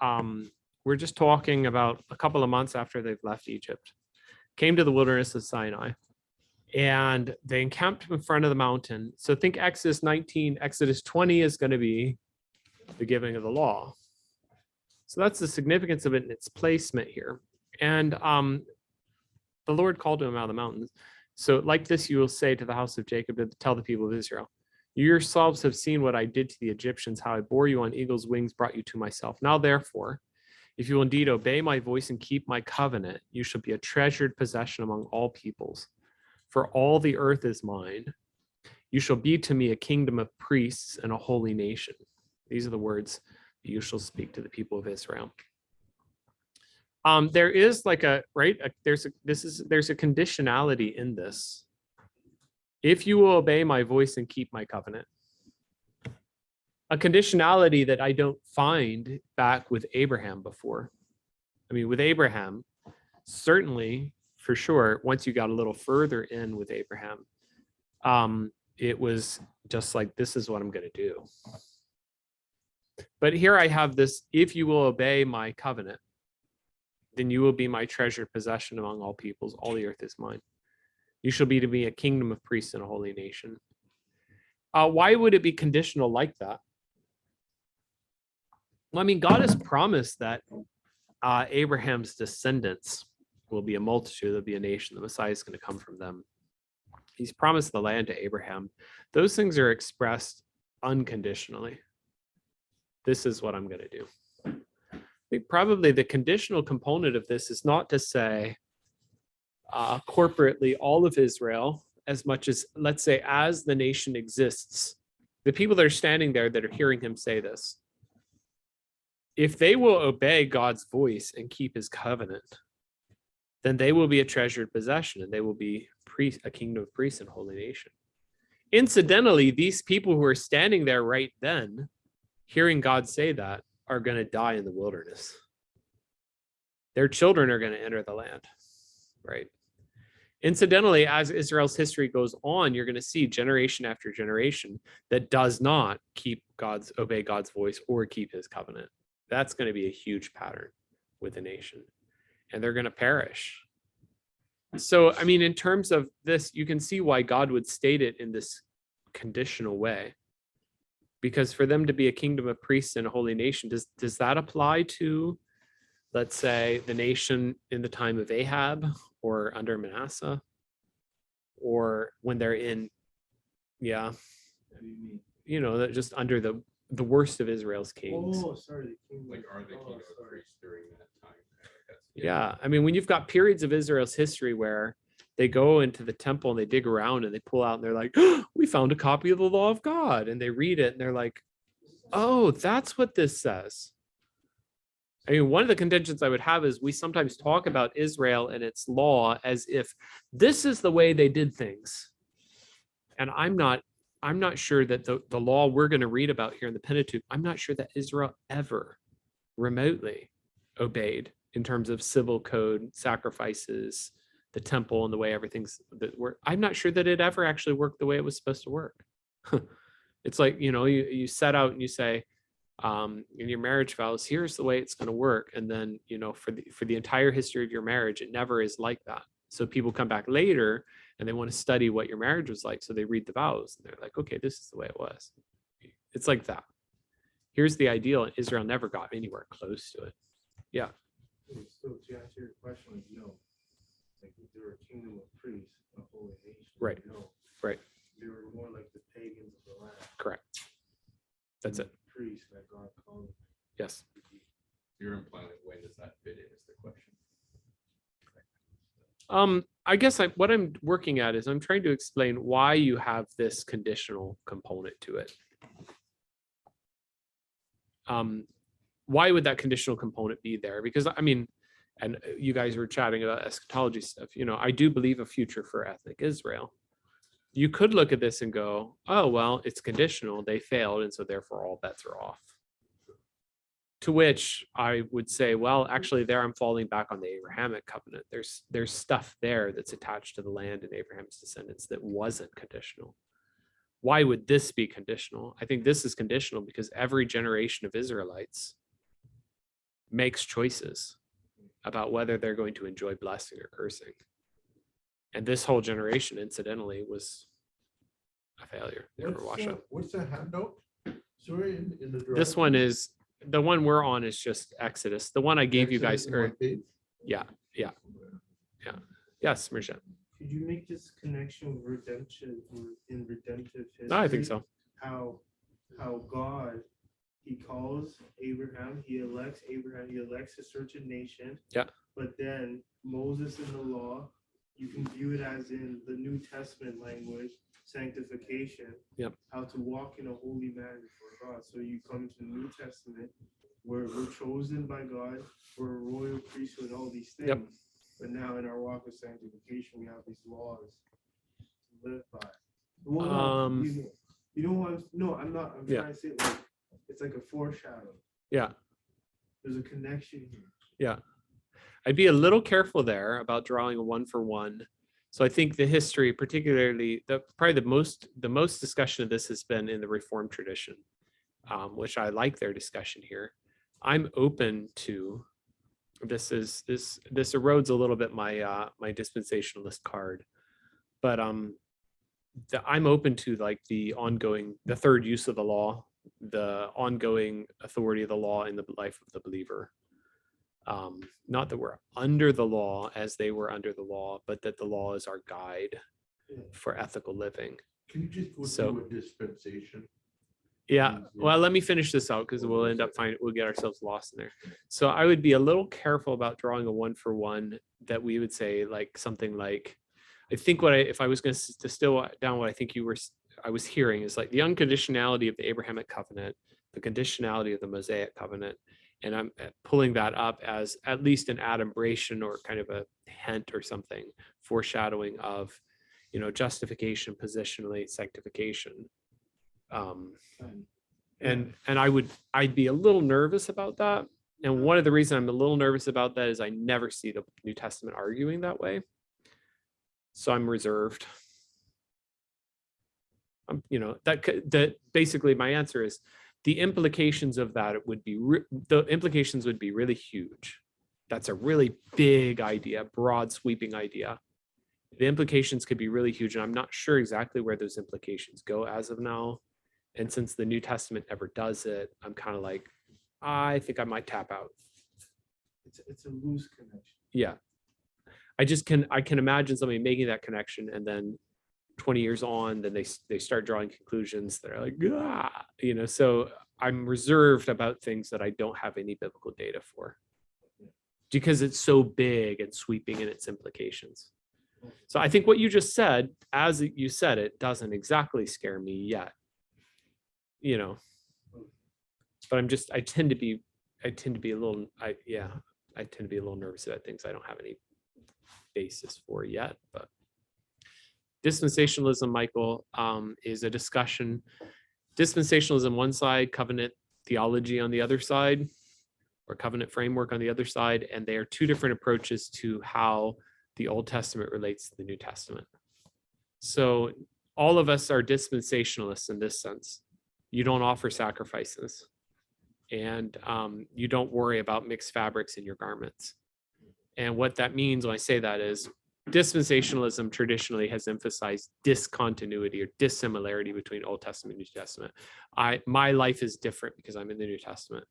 S1: we're just talking about a couple of months after they've left Egypt, came to the wilderness of Sinai, and they encamped in front of the mountain. So think Exodus 19, Exodus 20 is going to be the giving of the law. So that's the significance of it and its placement here. And the Lord called to him out of the mountains. So like this, you will say to the house of Jacob, to tell the people of Israel, you yourselves have seen what I did to the Egyptians, how I bore you on eagle's wings, brought you to myself. Now, therefore, if you will indeed obey my voice and keep my covenant, you shall be a treasured possession among all peoples. For all the earth is mine. You shall be to me a kingdom of priests and a holy nation. These are the words that you shall speak to the people of Israel. There is like there's a conditionality in this. If you will obey my voice and keep my covenant. A conditionality that I don't find back with Abraham before. I mean, with Abraham, certainly, for sure, once you got a little further in with Abraham, it was just like, this is what I'm going to do. But here I have this, if you will obey my covenant, then you will be my treasured possession among all peoples. All the earth is mine. You shall be to me a kingdom of priests and a holy nation. Why would it be conditional like that? Well, I mean, God has promised that Abraham's descendants will be a multitude, there'll be a nation, the Messiah is going to come from them. He's promised the land to Abraham. Those things are expressed unconditionally. This is what I'm going to do. I think probably the conditional component of this is not to say corporately all of Israel, as much as, let's say, as the nation exists, the people that are standing there that are hearing him say this, if they will obey God's voice and keep his covenant, then they will be a treasured possession and they will be a kingdom of priests and holy nation. Incidentally, these people who are standing there right then, hearing God say that, are going to die in the wilderness. Their children are going to enter the land, right? Incidentally, as Israel's history goes on, you're going to see generation after generation that does not obey God's voice or keep his covenant. That's going to be a huge pattern with the nation, and they're going to perish. So, I mean, in terms of this, you can see why God would state it in this conditional way. Because for them to be a kingdom of priests and a holy nation, does that apply to, let's say, the nation in the time of Ahab or under Manasseh, or when they're in, that just under the worst of Israel's kings?
S6: Oh, sorry. the king
S7: Like,
S6: was-
S7: are they
S6: oh,
S7: kingdom of
S6: sorry.
S7: priests during that time?
S1: Yeah, I mean, when you've got periods of Israel's history where they go into the temple and they dig around and they pull out and they're like, oh, we found a copy of the law of God, and they read it and they're like, oh, that's what this says. I mean, one of the contentions I would have is we sometimes talk about Israel and its law as if this is the way they did things. And I'm not sure that the law we're going to read about here in the Pentateuch, I'm not sure that Israel ever remotely obeyed in terms of civil code, sacrifices, the temple, and the way everything's that work. I'm not sure that it ever actually worked the way it was supposed to work. It's like, you set out and you say, in your marriage vows, here's the way it's going to work. And then, for the entire history of your marriage, it never is like that. So people come back later and they want to study what your marriage was like. So they read the vows and they're like, okay, this is the way it was. It's like that. Here's the ideal, and Israel never got anywhere close to it. Yeah.
S6: So to answer your question, like, no, like if they were a kingdom of priests, a holy nation.
S1: Right.
S6: No.
S1: Right.
S6: They were more like the pagans of the land.
S1: Correct. That's it.
S6: Priests that God called them
S1: Yes.
S6: to be.
S7: You're implying like, when does that fit in is the question.
S1: I guess what I'm working at is I'm trying to explain why you have this conditional component to it. Why would that conditional component be there? Because I mean, and you guys were chatting about eschatology stuff, I do believe a future for ethnic Israel. You could look at this and go, oh, well, it's conditional. They failed. And so therefore all bets are off. To which I would say, well, actually there I'm falling back on the Abrahamic covenant. There's stuff there that's attached to the land and Abraham's descendants that wasn't conditional. Why would this be conditional? I think this is conditional because every generation of Israelites makes choices about whether they're going to enjoy blessing or cursing. And this whole generation, incidentally, was a failure. They were washed up.
S2: What's the handout? Sorry, in the.
S1: This one is, the one we're on is just Exodus. The one I gave you guys, yeah. Yes, Mirsha.
S6: Could you make this connection with redemption or in redemptive history?
S1: No, I think so.
S6: How God, he calls Abraham, he elects a certain nation.
S1: Yeah.
S6: But then Moses in the law, you can view it as in the New Testament language, sanctification.
S1: Yep.
S6: How to walk in a holy manner before God. So you come to the New Testament where we're chosen by God, we're a royal priesthood, all these things.
S1: Yep.
S6: But now in our walk of sanctification, we have these laws to live by. Well, you know what? I'm not. I'm
S1: Yeah.
S6: trying to say like it's like a foreshadow.
S1: Yeah.
S6: There's a connection here.
S1: Yeah. I'd be a little careful there about drawing a 1-for-1. So I think the history, particularly probably the most discussion of this has been in the Reformed tradition, which I like their discussion here. I'm open to this erodes a little bit my my dispensationalist card, but I'm open to like the third use of the law, the ongoing authority of the law in the life of the believer. Not that we're under the law as they were under the law, but that the law is our guide for ethical living.
S2: Can you just go
S1: So-
S2: through a dispensation?
S1: Yeah, well, let me finish this out because we'll end up we'll get ourselves lost in there. So I would be a little careful about drawing a 1-for-1 that we would say like something like, I think if I was going to distill down what I think I was hearing is like the unconditionality of the Abrahamic covenant, the conditionality of the Mosaic covenant, and I'm pulling that up as at least an adumbration or kind of a hint or something, foreshadowing of, justification, positionally, sanctification. And I'd be a little nervous about that. And one of the reasons I'm a little nervous about that is I never see the New Testament arguing that way. So I'm reserved. That basically my answer is the implications of that would be really huge. That's a really big idea, broad sweeping idea. The implications could be really huge, and I'm not sure exactly where those implications go as of now. And since the New Testament never does it, I'm kind of like, I think I might tap out.
S6: It's a loose connection.
S1: Yeah. I can imagine somebody making that connection, and then 20 years on, then they start drawing conclusions that are like, so I'm reserved about things that I don't have any biblical data for because it's so big and sweeping in its implications. So I think what you just said, as you said, it doesn't exactly scare me yet, but I tend to be a little nervous about things I don't have any basis for yet. But dispensationalism, Michael, is a discussion. Dispensationalism one side, covenant theology on the other side, or covenant framework on the other side, and they are two different approaches to how the Old Testament relates to the New Testament. So all of us are dispensationalists in this sense. You don't offer sacrifices, and you don't worry about mixed fabrics in your garments. And what that means when I say that is dispensationalism traditionally has emphasized discontinuity or dissimilarity between Old Testament and New Testament. My life is different because I'm in the New Testament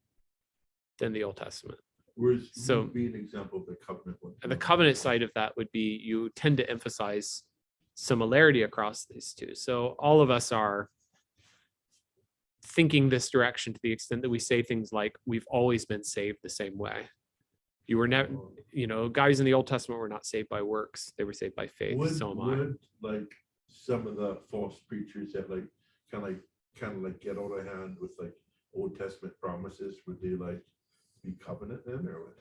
S1: than the Old Testament.
S2: Whereas,
S1: So-
S2: be an example of the covenant one.
S1: And the covenant side of that would be you tend to emphasize similarity across these two. So all of us are thinking this direction to the extent that we say things like, we've always been saved the same way. You were never, guys in the Old Testament were not saved by works. They were saved by faith.
S2: Would,
S1: So am I.
S2: would like some of the false preachers that like kind of get out of hand with like Old Testament promises, would they like be covenant then or what?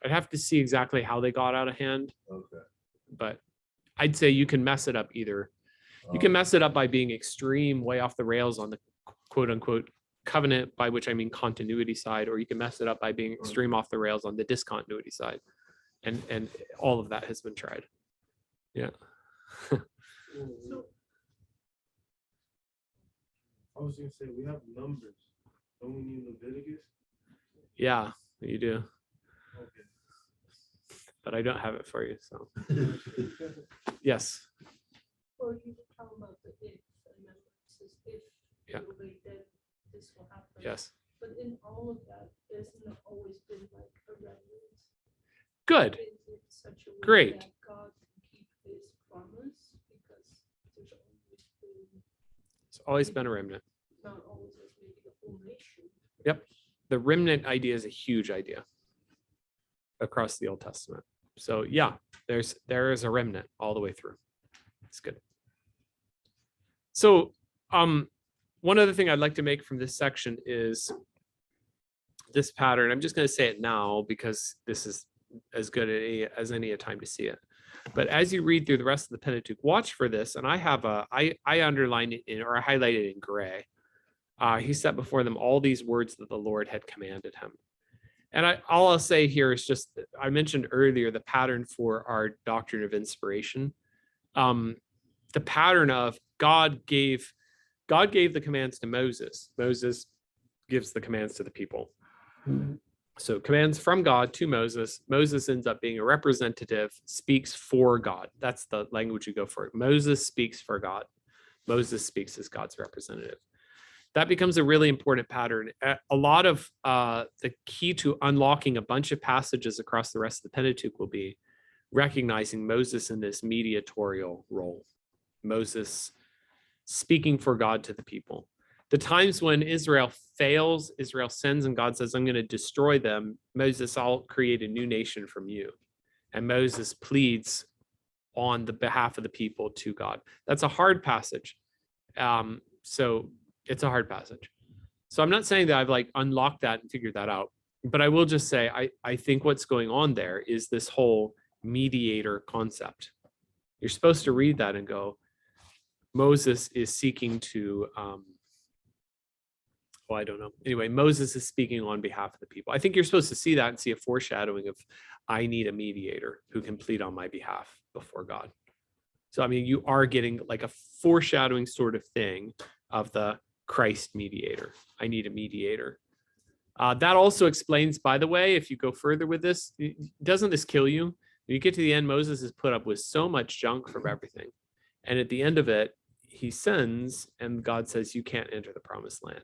S1: I'd have to see exactly how they got out of hand,
S2: Okay.
S1: but I'd say you can mess it up either. You can mess it up by being extreme, way off the rails on the quote unquote covenant, by which I mean continuity side, or you can mess it up by being extreme off the rails on the discontinuity side. And all of that has been tried. Yeah.
S3: So
S6: I was gonna say, we have numbers. Don't we need Leviticus?
S1: Yeah, you do,
S6: Okay.
S1: but I don't have it for you. So yes.
S3: or you were talking about the if, remember, it says if
S1: Yeah.
S3: you obey, then this will happen.
S1: Yes.
S3: But in all of that, there's not always been like a remnant.
S1: Good.
S3: In such a way
S1: Great.
S3: that God can keep his promise, because there's always been,
S1: It's always been a remnant.
S3: not always as maybe the whole nation.
S1: Yep. The remnant idea is a huge idea across the Old Testament. So yeah, there is a remnant all the way through. It's good. So one other thing I'd like to make from this section is this pattern. I'm just going to say it now because this is as good as any time to see it. But as you read through the rest of the Pentateuch, watch for this. And I have I underlined it in, or I highlighted it in gray. He set before them all these words that the Lord had commanded him. And all I'll say here is just, I mentioned earlier the pattern for our doctrine of inspiration. The pattern of God gave the commands to Moses. Moses gives the commands to the people. So commands from God to Moses. Moses ends up being a representative, speaks for God. That's the language you go for. Moses speaks for God. Moses speaks as God's representative. That becomes a really important pattern. A lot of the key to unlocking a bunch of passages across the rest of the Pentateuch will be recognizing Moses in this mediatorial role. Moses speaking for God to the people. The times when Israel fails, Israel sins, and God says, I'm going to destroy them. Moses, I'll create a new nation from you. And Moses pleads on the behalf of the people to God. That's a hard passage. So it's a hard passage. So I'm not saying that I've like unlocked that and figured that out, but I will just say, I think what's going on there is this whole mediator concept. You're supposed to read that and go, Moses is seeking to, I don't know. Anyway, Moses is speaking on behalf of the people. I think you're supposed to see that and see a foreshadowing of, I need a mediator who can plead on my behalf before God. So, I mean, you are getting like a foreshadowing sort of thing of the Christ mediator. I need a mediator. That also explains, by the way, if you go further with this, doesn't this kill you? When you get to the end, Moses is put up with so much junk from everything. And at the end of it, he sins and God says, you can't enter the promised land.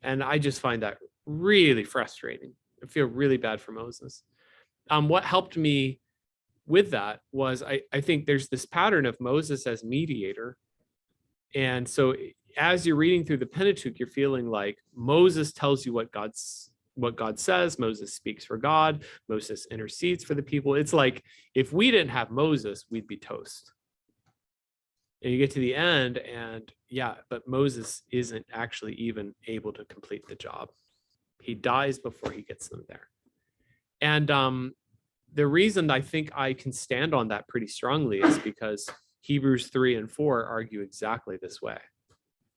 S1: And I just find that really frustrating. I feel really bad for Moses. What helped me with that was I think there's this pattern of Moses as mediator. And so as you're reading through the Pentateuch, you're feeling like Moses tells you what God says. Moses speaks for God. Moses intercedes for the people. It's like if we didn't have Moses, we'd be toast. And you get to the end and yeah, but Moses isn't actually even able to complete the job. He dies before he gets them there. And the reason I think I can stand on that pretty strongly is because Hebrews 3 and 4 argue exactly this way.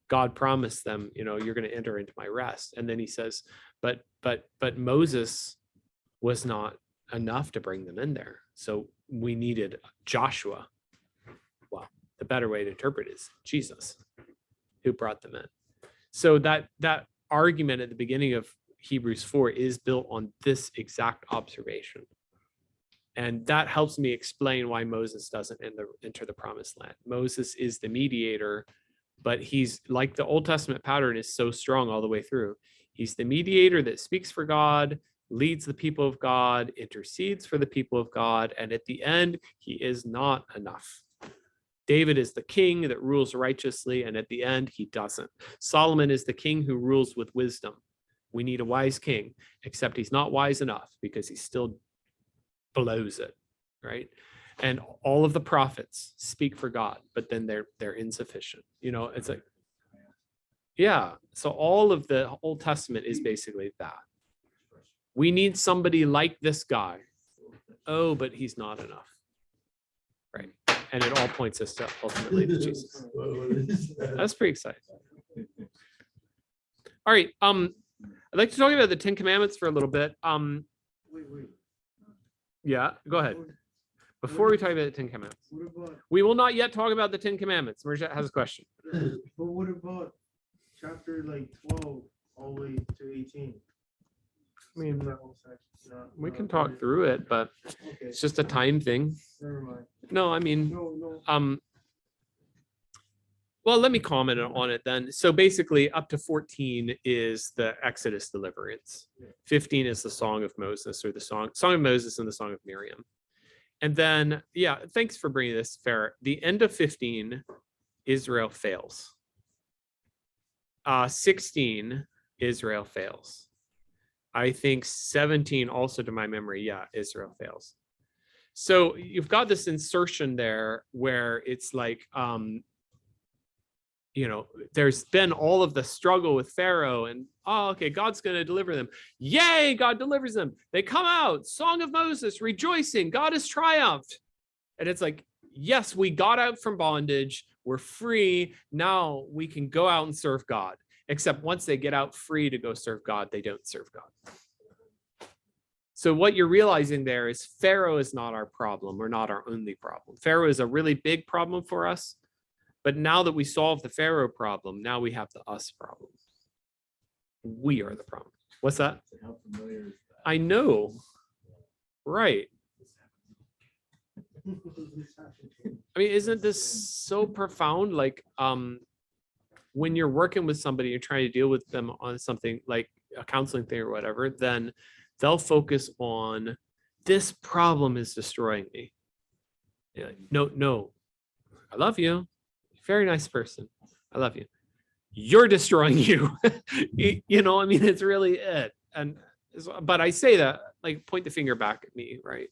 S1: God promised them, you're going to enter into my rest. And then he says, but Moses was not enough to bring them in there. So we needed Joshua. Well, the better way to interpret is Jesus, who brought them in. So that argument at the beginning of Hebrews 4 is built on this exact observation. And that helps me explain why Moses doesn't enter the promised land. Moses is the mediator, but he's like the Old Testament pattern is so strong all the way through. He's the mediator that speaks for God, leads the people of God, intercedes for the people of God, and at the end, he is not enough. David is the king that rules righteously, and at the end, he doesn't. Solomon is the king who rules with wisdom. We need a wise king, except he's not wise enough because he still blows it, right? And all of the prophets speak for God, but then they're insufficient. You know, it's like, yeah. So all of the Old Testament is basically that. We need somebody like this guy. Oh, but he's not enough. Right. And it all points us to ultimately to Jesus. That's pretty exciting. All right. I'd like to talk about the Ten Commandments for a little bit.
S6: Wait.
S1: Yeah, go ahead. Before we talk about the Ten Commandments.
S6: What about,
S1: We will not yet talk about the Ten Commandments. Marjette has a question.
S6: but what about chapter like 12 all the way to 18?
S1: I mean,
S6: That whole section,
S1: we
S6: not
S1: can talk
S6: part-
S1: through it, but
S6: Okay,
S1: it's just a time thing.
S6: never mind.
S1: No, I mean,
S6: No.
S1: well, let me comment on it then. So basically up to 14 is the Exodus deliverance. 15 is the Song of Moses, or the Song of Moses and the Song of Miriam. And then, yeah, thanks for bringing this, Farrah. The end of 15, Israel fails. 16, Israel fails. I think 17 also, to my memory, yeah, Israel fails. So you've got this insertion there where it's like, you know, there's been all of the struggle with Pharaoh and, oh, okay, God's going to deliver them. Yay, God delivers them. They come out, Song of Moses, rejoicing, God has triumphed. And it's like, yes, we got out from bondage. We're free. Now we can go out and serve God. Except once they get out free to go serve God, they don't serve God. So what you're realizing there is Pharaoh is not our problem, or not our only problem. Pharaoh is a really big problem for us. But now that we solve the Pharaoh problem, now we have the us problem. We are the problem. What's that?
S7: How familiar is that?
S1: I know. Right. I mean, isn't this so profound? Like, when you're working with somebody, you're trying to deal with them on something like a counseling thing or whatever, then they'll focus on this problem is destroying me. You're like, no, I love you. Very nice person. I love you. You're destroying you. You know, I mean, it's really it. And but I say that, like, point the finger back at me, right?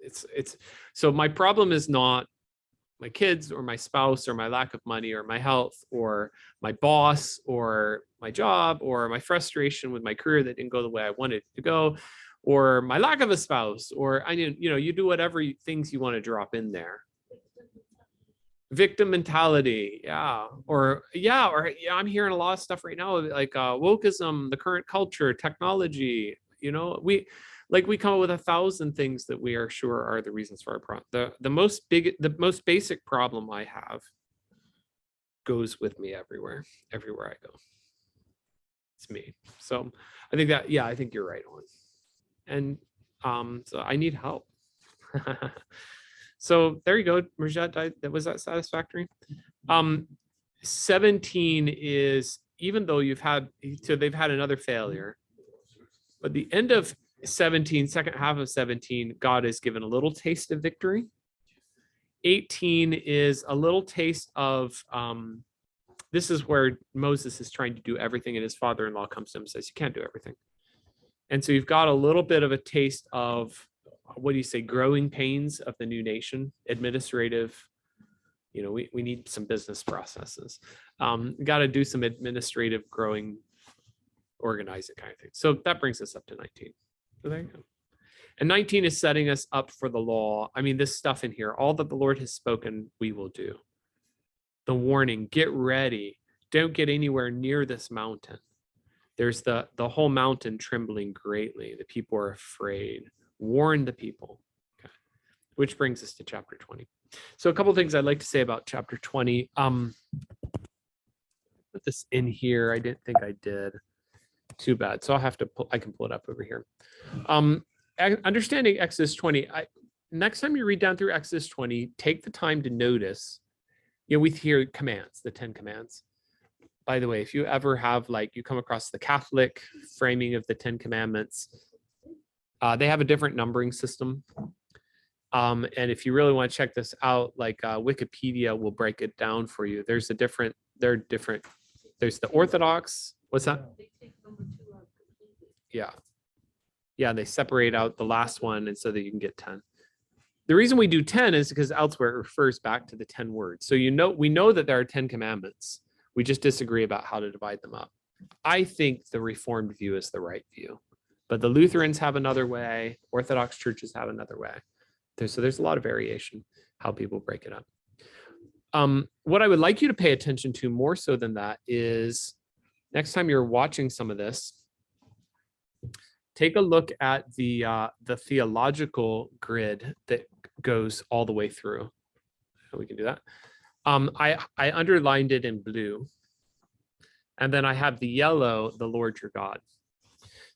S1: It's so my problem is not my kids or my spouse or my lack of money or my health or my boss or my job or my frustration with my career that didn't go the way I wanted it to go, or my lack of a spouse, or I didn't, you know, you do whatever things you want to drop in there. Victim mentality, yeah, I'm hearing a lot of stuff right now, like wokeism, the current culture, technology. You know, we come up with 1,000 things that we are sure are the reasons for our problem. The most basic problem I have goes with me everywhere I go. It's me. So I think that, yeah, I think you're right on. And so I need help. So there you go, Marjette. Was that satisfactory? 17 is, even though they've had another failure, but the end of 17, second half of 17, God has given a little taste of victory. 18 is a little taste of, this is where Moses is trying to do everything, and his father-in-law comes to him and says, you can't do everything. And so you've got a little bit of a taste of, what do you say, growing pains of the new nation, administrative. You know, we need some business processes. Got to do some administrative growing, organizing kind of thing. So that brings us up to 19. So there you go. And 19 is setting us up for the law. I mean, this stuff in here, all that the Lord has spoken, we will do. The warning, get ready. Don't get anywhere near this mountain. There's the whole mountain trembling greatly. The people are afraid. Warn the people. Okay. Which brings us to chapter 20. So a couple of things I'd like to say about chapter 20. Put this in here. I didn't think I did. Too bad. So I'll have to I can pull it up over here. Understanding Exodus 20. next time you read down through Exodus 20, take the time to notice, we hear commands, the 10 commands. By the way, if you ever have you come across the Catholic framing of the 10 commandments, they have a different numbering system. And if you really want to check this out, Wikipedia will break it down for you. There's different. There's the Orthodox. What's that?
S3: They take number 2 out completely.
S1: Yeah. Yeah, they separate out the last one and so that you can get 10. The reason we do 10 is because elsewhere it refers back to the 10 words. So we know that there are 10 commandments. We just disagree about how to divide them up. I think the Reformed view is the right view, but the Lutherans have another way. Orthodox churches have another way. So there's a lot of variation how people break it up. What I would like you to pay attention to more so than that is next time you're watching some of this, take a look at the theological grid that goes all the way through. We can do that. I underlined it in blue. And then I have the yellow, the Lord your God.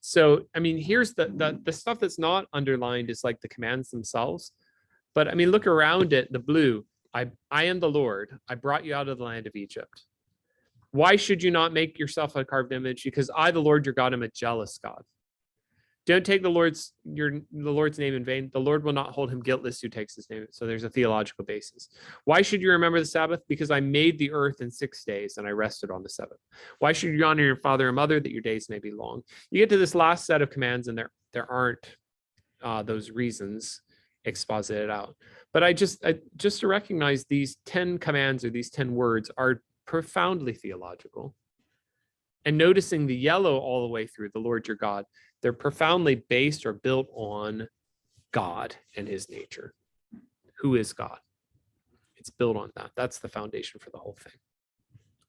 S1: So, I mean, here's the stuff that's not underlined is like the commands themselves. But I mean, look around it, the blue, I am the Lord. I brought you out of the land of Egypt. Why should you not make yourself a carved image? Because I, the Lord your God, am a jealous God. Don't take the Lord's name in vain. The Lord will not hold him guiltless who takes his name. So there's a theological basis. Why should you remember the Sabbath? Because I made the earth in 6 days and I rested on the 7th. Why should you honor your father and mother that your days may be long? You get to this last set of commands and there aren't those reasons exposited out. But I just to recognize these 10 commands or these 10 words are profoundly theological. And noticing the yellow all the way through, the Lord your God, they're profoundly based or built on God and his nature. Who is God? It's built on that. That's the foundation for the whole thing.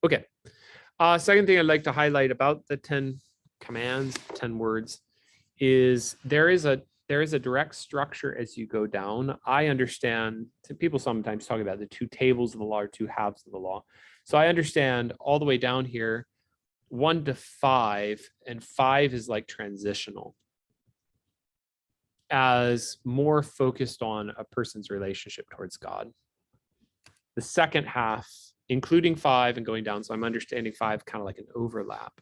S1: Okay. Second thing I'd like to highlight about the 10 commands, 10 words, is there is a direct structure as you go down. I understand, people sometimes talk about the 2 tables of the law or 2 halves of the law. So I understand all the way down here, 1 to 5, and 5 is like transitional as more focused on a person's relationship towards God. The second half, including 5 and going down, so I'm understanding 5 kind of like an overlap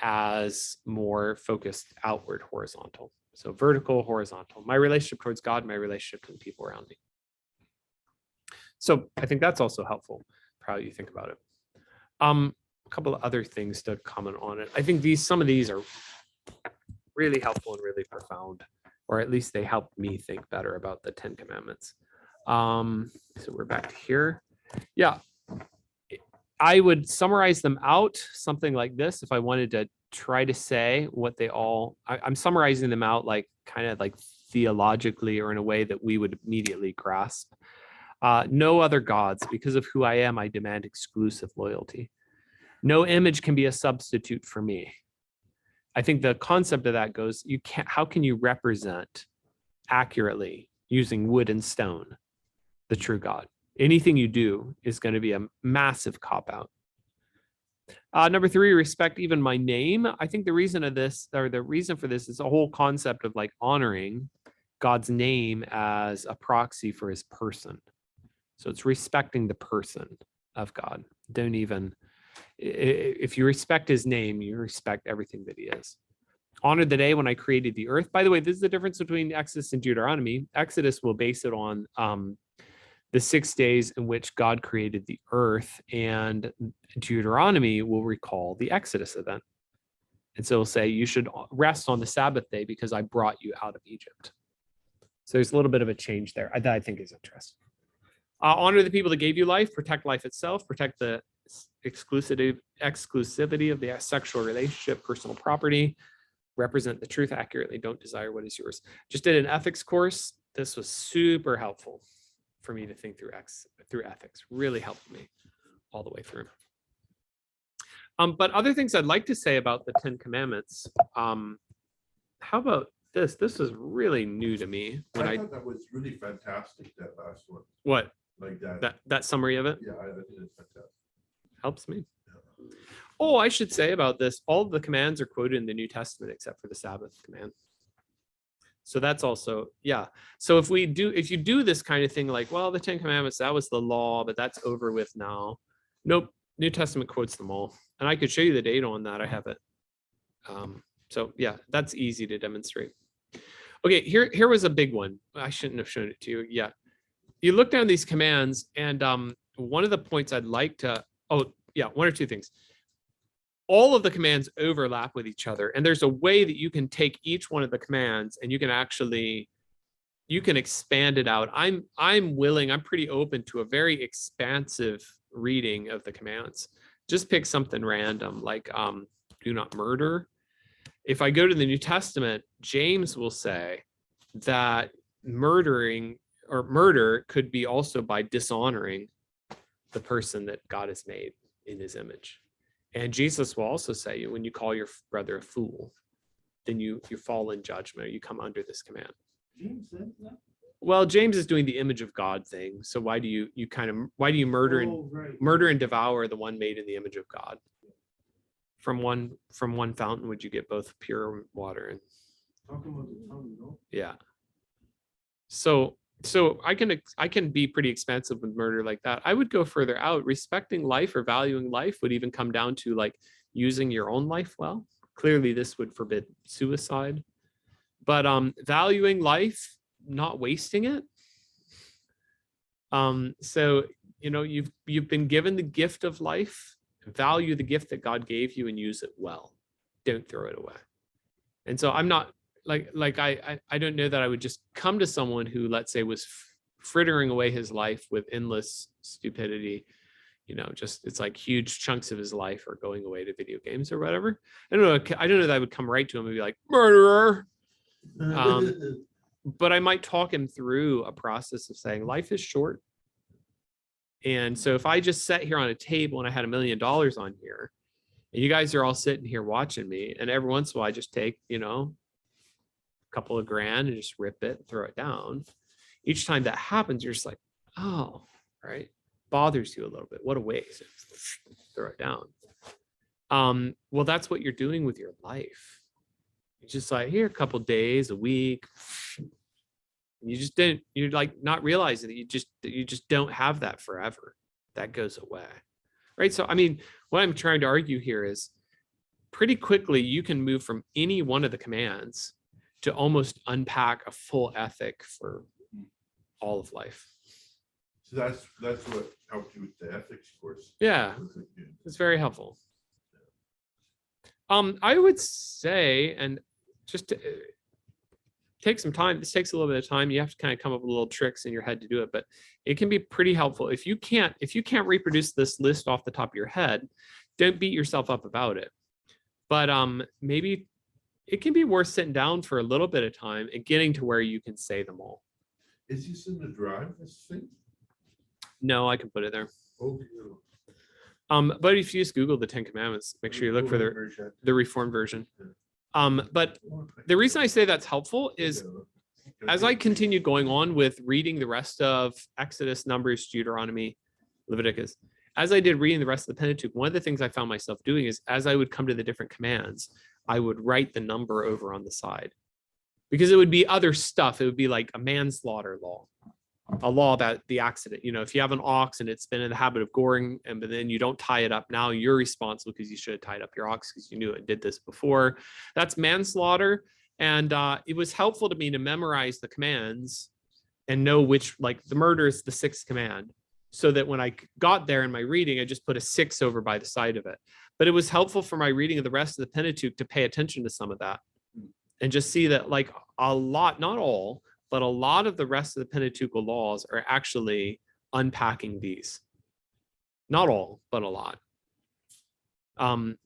S1: as more focused outward, horizontal. So vertical, horizontal, my relationship towards God, my relationship to the people around me. So I think that's also helpful for how you think about it. A couple of other things to comment on it. I think some of these are really helpful and really profound, or at least they helped me think better about the 10 commandments. So we're back to here. Yeah, I would summarize them out something like this if I wanted to try to say what they all, I'm summarizing them out like kind of like theologically or in a way that we would immediately grasp. No other gods. Because of who I am, I demand exclusive loyalty. No image can be a substitute for me. I think the concept of that goes, how can you represent accurately using wood and stone the true God? Anything you do is going to be a massive cop-out. Number 3, respect even my name. I think the reason for this is a whole concept of like honoring God's name as a proxy for his person. So it's respecting the person of God. If you respect his name, you respect everything that he is. Honored the day when I created the earth. By the way, this is the difference between Exodus and Deuteronomy. Exodus will base it on the 6 days in which God created the earth, and Deuteronomy will recall the Exodus event. And so it'll say, you should rest on the Sabbath day because I brought you out of Egypt. So there's a little bit of a change there that I think is interesting. Honor the people that gave you life, protect life itself, protect the exclusivity of the sexual relationship, personal property, represent the truth accurately, don't desire what is yours. Just did an ethics course. This was super helpful for me to think through ethics, really helped me all the way through. But other things I'd like to say about the 10 Commandments. How about this? This is really new to me.
S2: I thought that was really fantastic, that last one.
S1: What?
S2: Like that.
S1: That summary of it?
S2: Yeah, I think it's fantastic.
S1: Helps me. Oh, I should say about this, all of the commands are quoted in the New Testament except for the Sabbath command. So that's also, yeah. So if you do this kind of thing, like, well, the 10 Commandments, that was the law, but that's over with now. Nope. New Testament quotes them all. And I could show you the data on that. I have it. So yeah, that's easy to demonstrate. Okay, here was a big one. I shouldn't have shown it to you yet. You look down these commands, and one of the points I'd like to, oh yeah, one or two things. All of the commands overlap with each other, and there's a way that you can take each one of the commands and you can expand it out. I'm pretty open to a very expansive reading of the commands. Just pick something random, like do not murder. If I go to the New Testament, James will say that murder could be also by dishonoring the person that God has made in his image. And Jesus will also say, when you call your brother a fool, then you fall in judgment, or you come under this command.
S6: James said that?
S1: Well, James is doing the image of God thing. So why do you murder
S6: Oh, right.
S1: murder and devour the one made in the image of God? From one fountain would you get both pure water and
S6: Talking about the tongue, no?
S1: yeah. So I can be pretty expansive with murder like that. I would go further out. Respecting life or valuing life would even come down to like using your own life well. Clearly, this would forbid suicide, but valuing life, not wasting it. So you've been given the gift of life. Value the gift that God gave you and use it well. Don't throw it away. And so I'm not I don't know that I would just come to someone who, let's say, was frittering away his life with endless stupidity. Just it's like huge chunks of his life are going away to video games or whatever. I don't know that I would come right to him and be like, murderer. But I might talk him through a process of saying life is short. And so if I just sat here on a table and I had $1 million on here, and you guys are all sitting here watching me, and every once in a while I just take, a couple of grand and just rip it and throw it down. Each time that happens, you're just like, oh, right. Bothers you a little bit. What a waste. Throw it down. Well, that's what you're doing with your life. It's just like, here, a couple days, a week. You're like not realizing that you just don't have that forever. That goes away. Right. So, I mean, what I'm trying to argue here is pretty quickly you can move from any one of the commands to almost unpack a full ethic for all of life.
S2: So that's what helped you with the ethics course.
S1: Yeah, it's very helpful. I would say, and just to take some time, this takes a little bit of time. You have to kind of come up with little tricks in your head to do it, but it can be pretty helpful. If you can't reproduce this list off the top of your head, don't beat yourself up about it. But maybe it can be worth sitting down for a little bit of time and getting to where you can say them all.
S2: Is this in the drive, this thing?
S1: No, I can put it there.
S2: Oh,
S1: But if you just Google the 10 Commandments, make sure you look for the Reformed version. But the reason I say that's helpful is as I continue going on with reading the rest of Exodus, Numbers, Deuteronomy, Leviticus, as I did reading the rest of the Pentateuch, one of the things I found myself doing is as I would come to the different commands, I would write the number over on the side because it would be other stuff. It would be like a manslaughter law, a law about the accident. If you have an ox and it's been in the habit of goring but then you don't tie it up, now you're responsible because you should have tied up your ox because you knew it did this before. That's manslaughter. And it was helpful to me to memorize the commands and know which, like the murder is the 6th command, so that when I got there in my reading, I just put a 6 over by the side of it. But it was helpful for my reading of the rest of the Pentateuch to pay attention to some of that and just see that like a lot, not all, but a lot of the rest of the Pentateuchal laws are actually unpacking these. Not all, but a lot.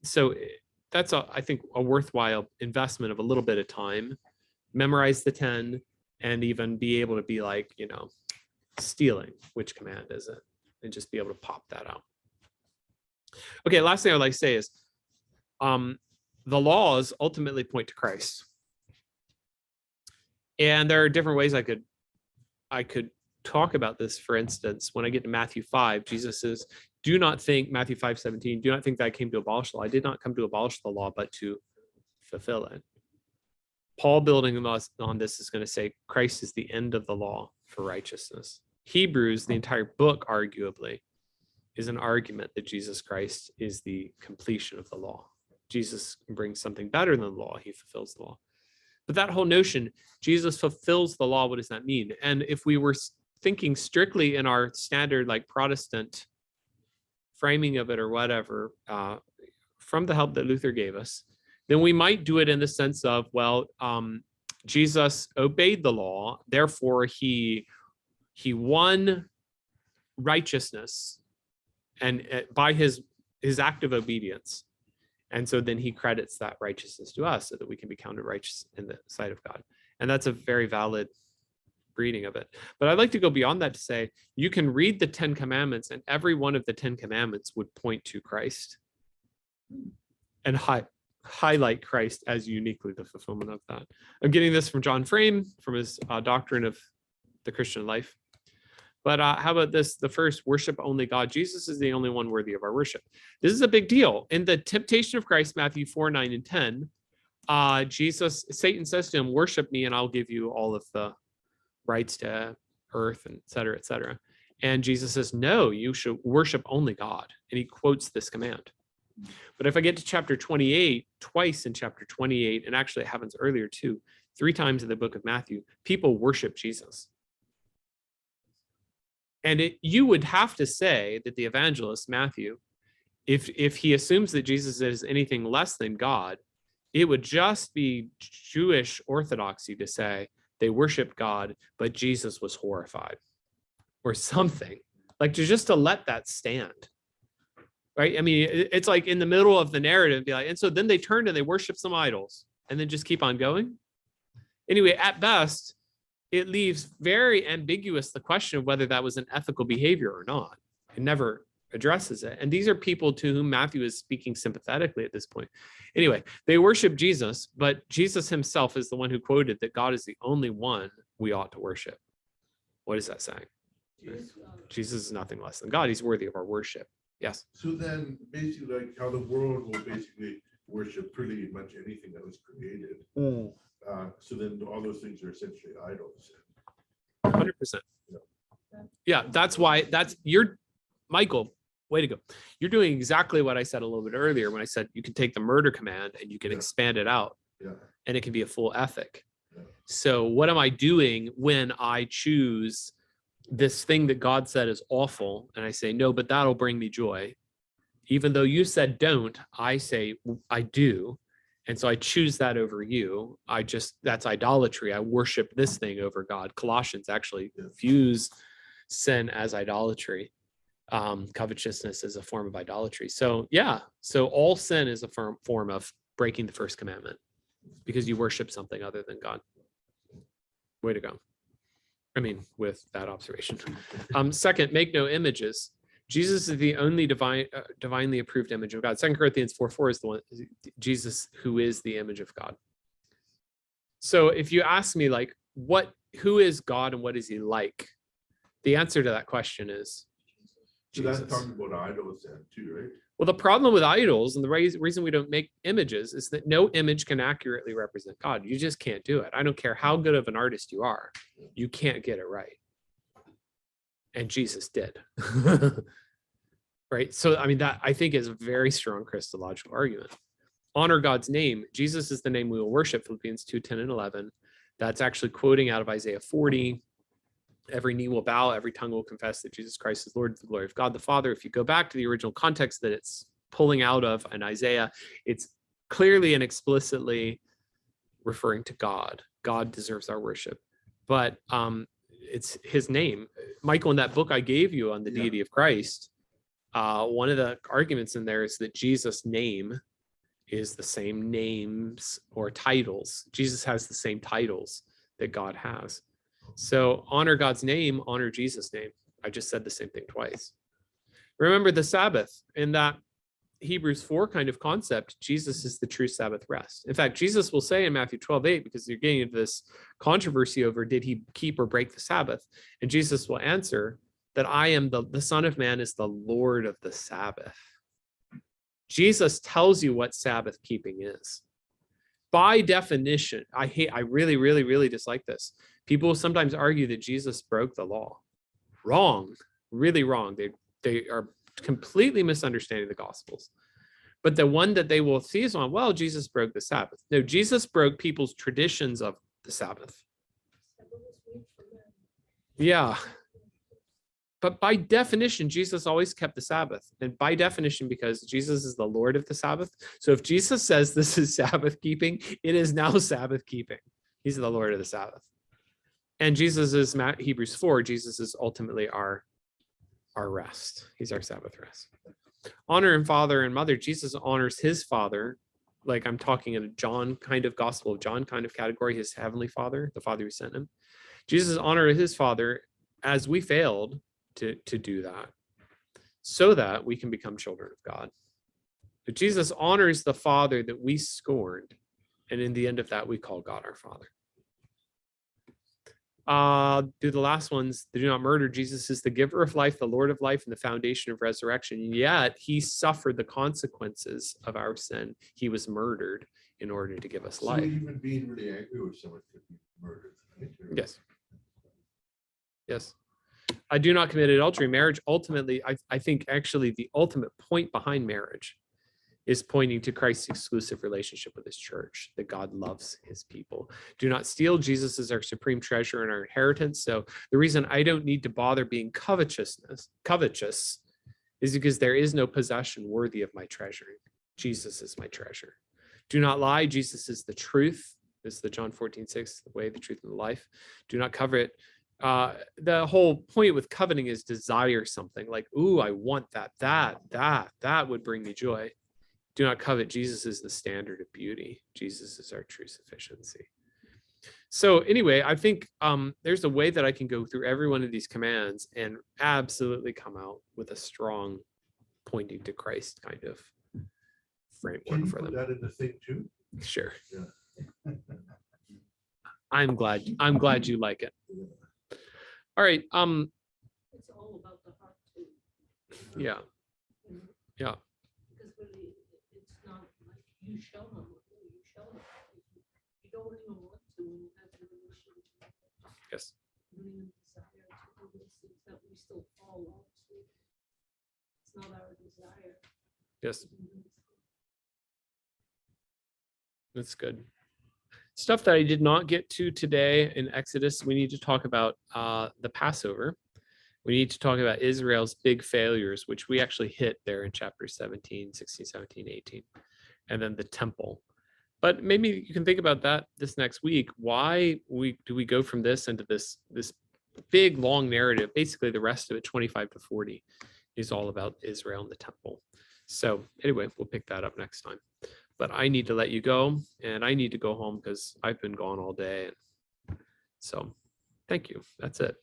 S1: So that's, I think, a worthwhile investment of a little bit of time. Memorize the 10 and even be able to be like, stealing, which command is it? And just be able to pop that out. Okay, last thing I'd like to say is the laws ultimately point to Christ. And there are different ways I could talk about this. For instance, when I get to Matthew 5, Jesus says, do not think, Matthew 5:17, do not think that I came to abolish the law. I did not come to abolish the law, but to fulfill it. Paul, building on this, is going to say Christ is the end of the law for righteousness. Hebrews, the entire book, arguably, is an argument that Jesus Christ is the completion of the law. Jesus brings something better than the law. He fulfills the law. But that whole notion, Jesus fulfills the law, what does that mean? And if we were thinking strictly in our standard, like Protestant framing of it or whatever, from the help that Luther gave us, then we might do it in the sense of, well, Jesus obeyed the law, therefore he won righteousness and by his act of obedience. And so then he credits that righteousness to us so that we can be counted righteous in the sight of God. And that's a very valid reading of it. But I'd like to go beyond that to say, you can read the 10 Commandments and every one of the 10 Commandments would point to Christ and highlight Christ as uniquely the fulfillment of that. I'm getting this from John Frame, from his Doctrine of the Christian Life. But how about this? The first, worship only God. Jesus is the only one worthy of our worship. This is a big deal. In the temptation of Christ, Matthew 4, 9, and 10, Satan says to him, worship me and I'll give you all of the rights to earth, and et cetera, et cetera. And Jesus says, no, you should worship only God. And he quotes this command. But if I get to chapter 28, twice in chapter 28, and actually it happens earlier too, 3 times in the book of Matthew, people worship Jesus. And you would have to say that the evangelist, Matthew, if he assumes that Jesus is anything less than God, it would just be Jewish orthodoxy to say they worship God, but Jesus was horrified or something, like to let that stand. Right? I mean, it's like in the middle of the narrative, be like, and so then they turned and they worship some idols and then just keep on going. Anyway, at best, it leaves very ambiguous the question of whether that was an ethical behavior or not. It never addresses it. And these are people to whom Matthew is speaking sympathetically at this point. Anyway, they worship Jesus, but Jesus himself is the one who quoted that God is the only one we ought to worship. What is that saying? Jesus is nothing less than God. He's worthy of our worship. Yes.
S2: So then basically like how the world will basically worship pretty much anything that was created. So then all those things are essentially idols.
S1: 100%. Yeah, that's why Michael, way to go. You're doing exactly what I said a little bit earlier when I said you can take the murder command and you can expand it out and it can be a full ethic. So what am I doing when I choose this thing that God said is awful and I say, no, but that'll bring me joy. Even though you said don't, I say I do. And so I choose that over you. That's idolatry. I worship this thing over God. Colossians actually views sin as idolatry. Covetousness is a form of idolatry. So yeah, so all sin is a form of breaking the first commandment because you worship something other than God. Way to go. I mean, with that observation. Second, make no images. Jesus is the only divinely approved image of God. 2 Corinthians 4:4 is the one, Jesus who is the image of God. So if you ask me like, who is God and what is he like? The answer to that question is
S2: So
S1: Jesus.
S2: that's talking about idols then too, right?
S1: Well, the problem with idols and the reason we don't make images is that no image can accurately represent God. You just can't do it. I don't care how good of an artist you are. You can't get it right. And Jesus did. Right? So, I mean, that I think is a very strong Christological argument. Honor God's name. Jesus is the name we will worship, Philippians 2:10 and 11. That's actually quoting out of Isaiah 40. Every knee will bow, every tongue will confess that Jesus Christ is Lord to the glory of God the Father. If you go back to the original context that it's pulling out of in Isaiah, it's clearly and explicitly referring to God. God deserves our worship. But it's his name. Michael, in that book I gave you on the deity of Christ, one of the arguments in there is that Jesus' name is the same names or titles. Jesus has the same titles that God has. So honor God's name, honor Jesus' name. I just said the same thing twice. Remember the Sabbath. In that Hebrews 4 kind of concept, Jesus is the true Sabbath rest. In fact, Jesus will say in Matthew 12:8, because you're getting into this controversy over did he keep or break the Sabbath? And Jesus will answer that I am the Son of Man is the Lord of the Sabbath. Jesus tells you what Sabbath keeping is. by definition, I really, really, really dislike this. People sometimes argue that Jesus broke the law. Wrong, really wrong. They are completely misunderstanding the Gospels. But the one that they will see is on, well, Jesus broke the Sabbath. No, Jesus broke people's traditions of the Sabbath. Yeah. But by definition, Jesus always kept the Sabbath. And by definition, because Jesus is the Lord of the Sabbath. So if Jesus says this is Sabbath keeping, it is now Sabbath keeping. He's the Lord of the Sabbath. And Jesus is, Hebrews 4, Jesus is ultimately our rest. He's our Sabbath rest. Honor and father and mother. Jesus honors his father. Like I'm talking in a John kind of Gospel of John kind of category, his heavenly father, the father who sent him. Jesus honored his father as we failed to do that, so that we can become children of God. But Jesus honors the Father that we scorned, and in the end of that, we call God our Father. Do the last ones, do not murder. Jesus is the giver of life, the Lord of life, and the foundation of resurrection. Yet he suffered the consequences of our sin. He was murdered in order to give us
S2: So
S1: life.
S2: even being really angry with someone could be murdered. Right? Or-
S1: Yes. Yes. I do not commit adultery. Marriage, ultimately, I think actually the ultimate point behind marriage is pointing to Christ's exclusive relationship with his church, that God loves his people. Do not steal. Jesus is our supreme treasure and our inheritance. So the reason I don't need to bother being covetous is because there is no possession worthy of my treasuring. Jesus is my treasure. Do not lie. Jesus is the truth. This is the John 14:6, the way, the truth, and the life. Do not covet. The whole point with coveting is desire something like, ooh, I want that would bring me joy. Do not covet. Jesus is the standard of beauty. Jesus is our true sufficiency. So anyway, I think there's a way that I can go through every one of these commands and absolutely come out with a strong pointing to Christ kind of
S2: Can
S1: framework
S2: you
S1: for
S2: put
S1: them.
S2: that in the thing too?
S1: Sure.
S2: Yeah.
S1: I'm glad you like it. All right.
S3: It's all about the heart too.
S1: Yeah.
S3: you know,
S1: Yeah.
S3: Because really, it's not like you show them, you show them. You don't even want to when you have the relationship.
S1: Yes.
S3: You don't even desire to do those things that we still fall off to. It's not our desire.
S1: Yes.
S3: to do those things.
S1: That's good. Stuff that I did not get to today in Exodus, we need to talk about the Passover. We need to talk about Israel's big failures, which we actually hit there in chapter 17, 16, 17, 18, and then the temple. But maybe you can think about that this next week. Why do we go from this into this big, long narrative? Basically, the rest of it, 25 to 40, is all about Israel and the temple. So anyway, we'll pick that up next time. But I need to let you go, and I need to go home because I've been gone all day. So thank you. That's it.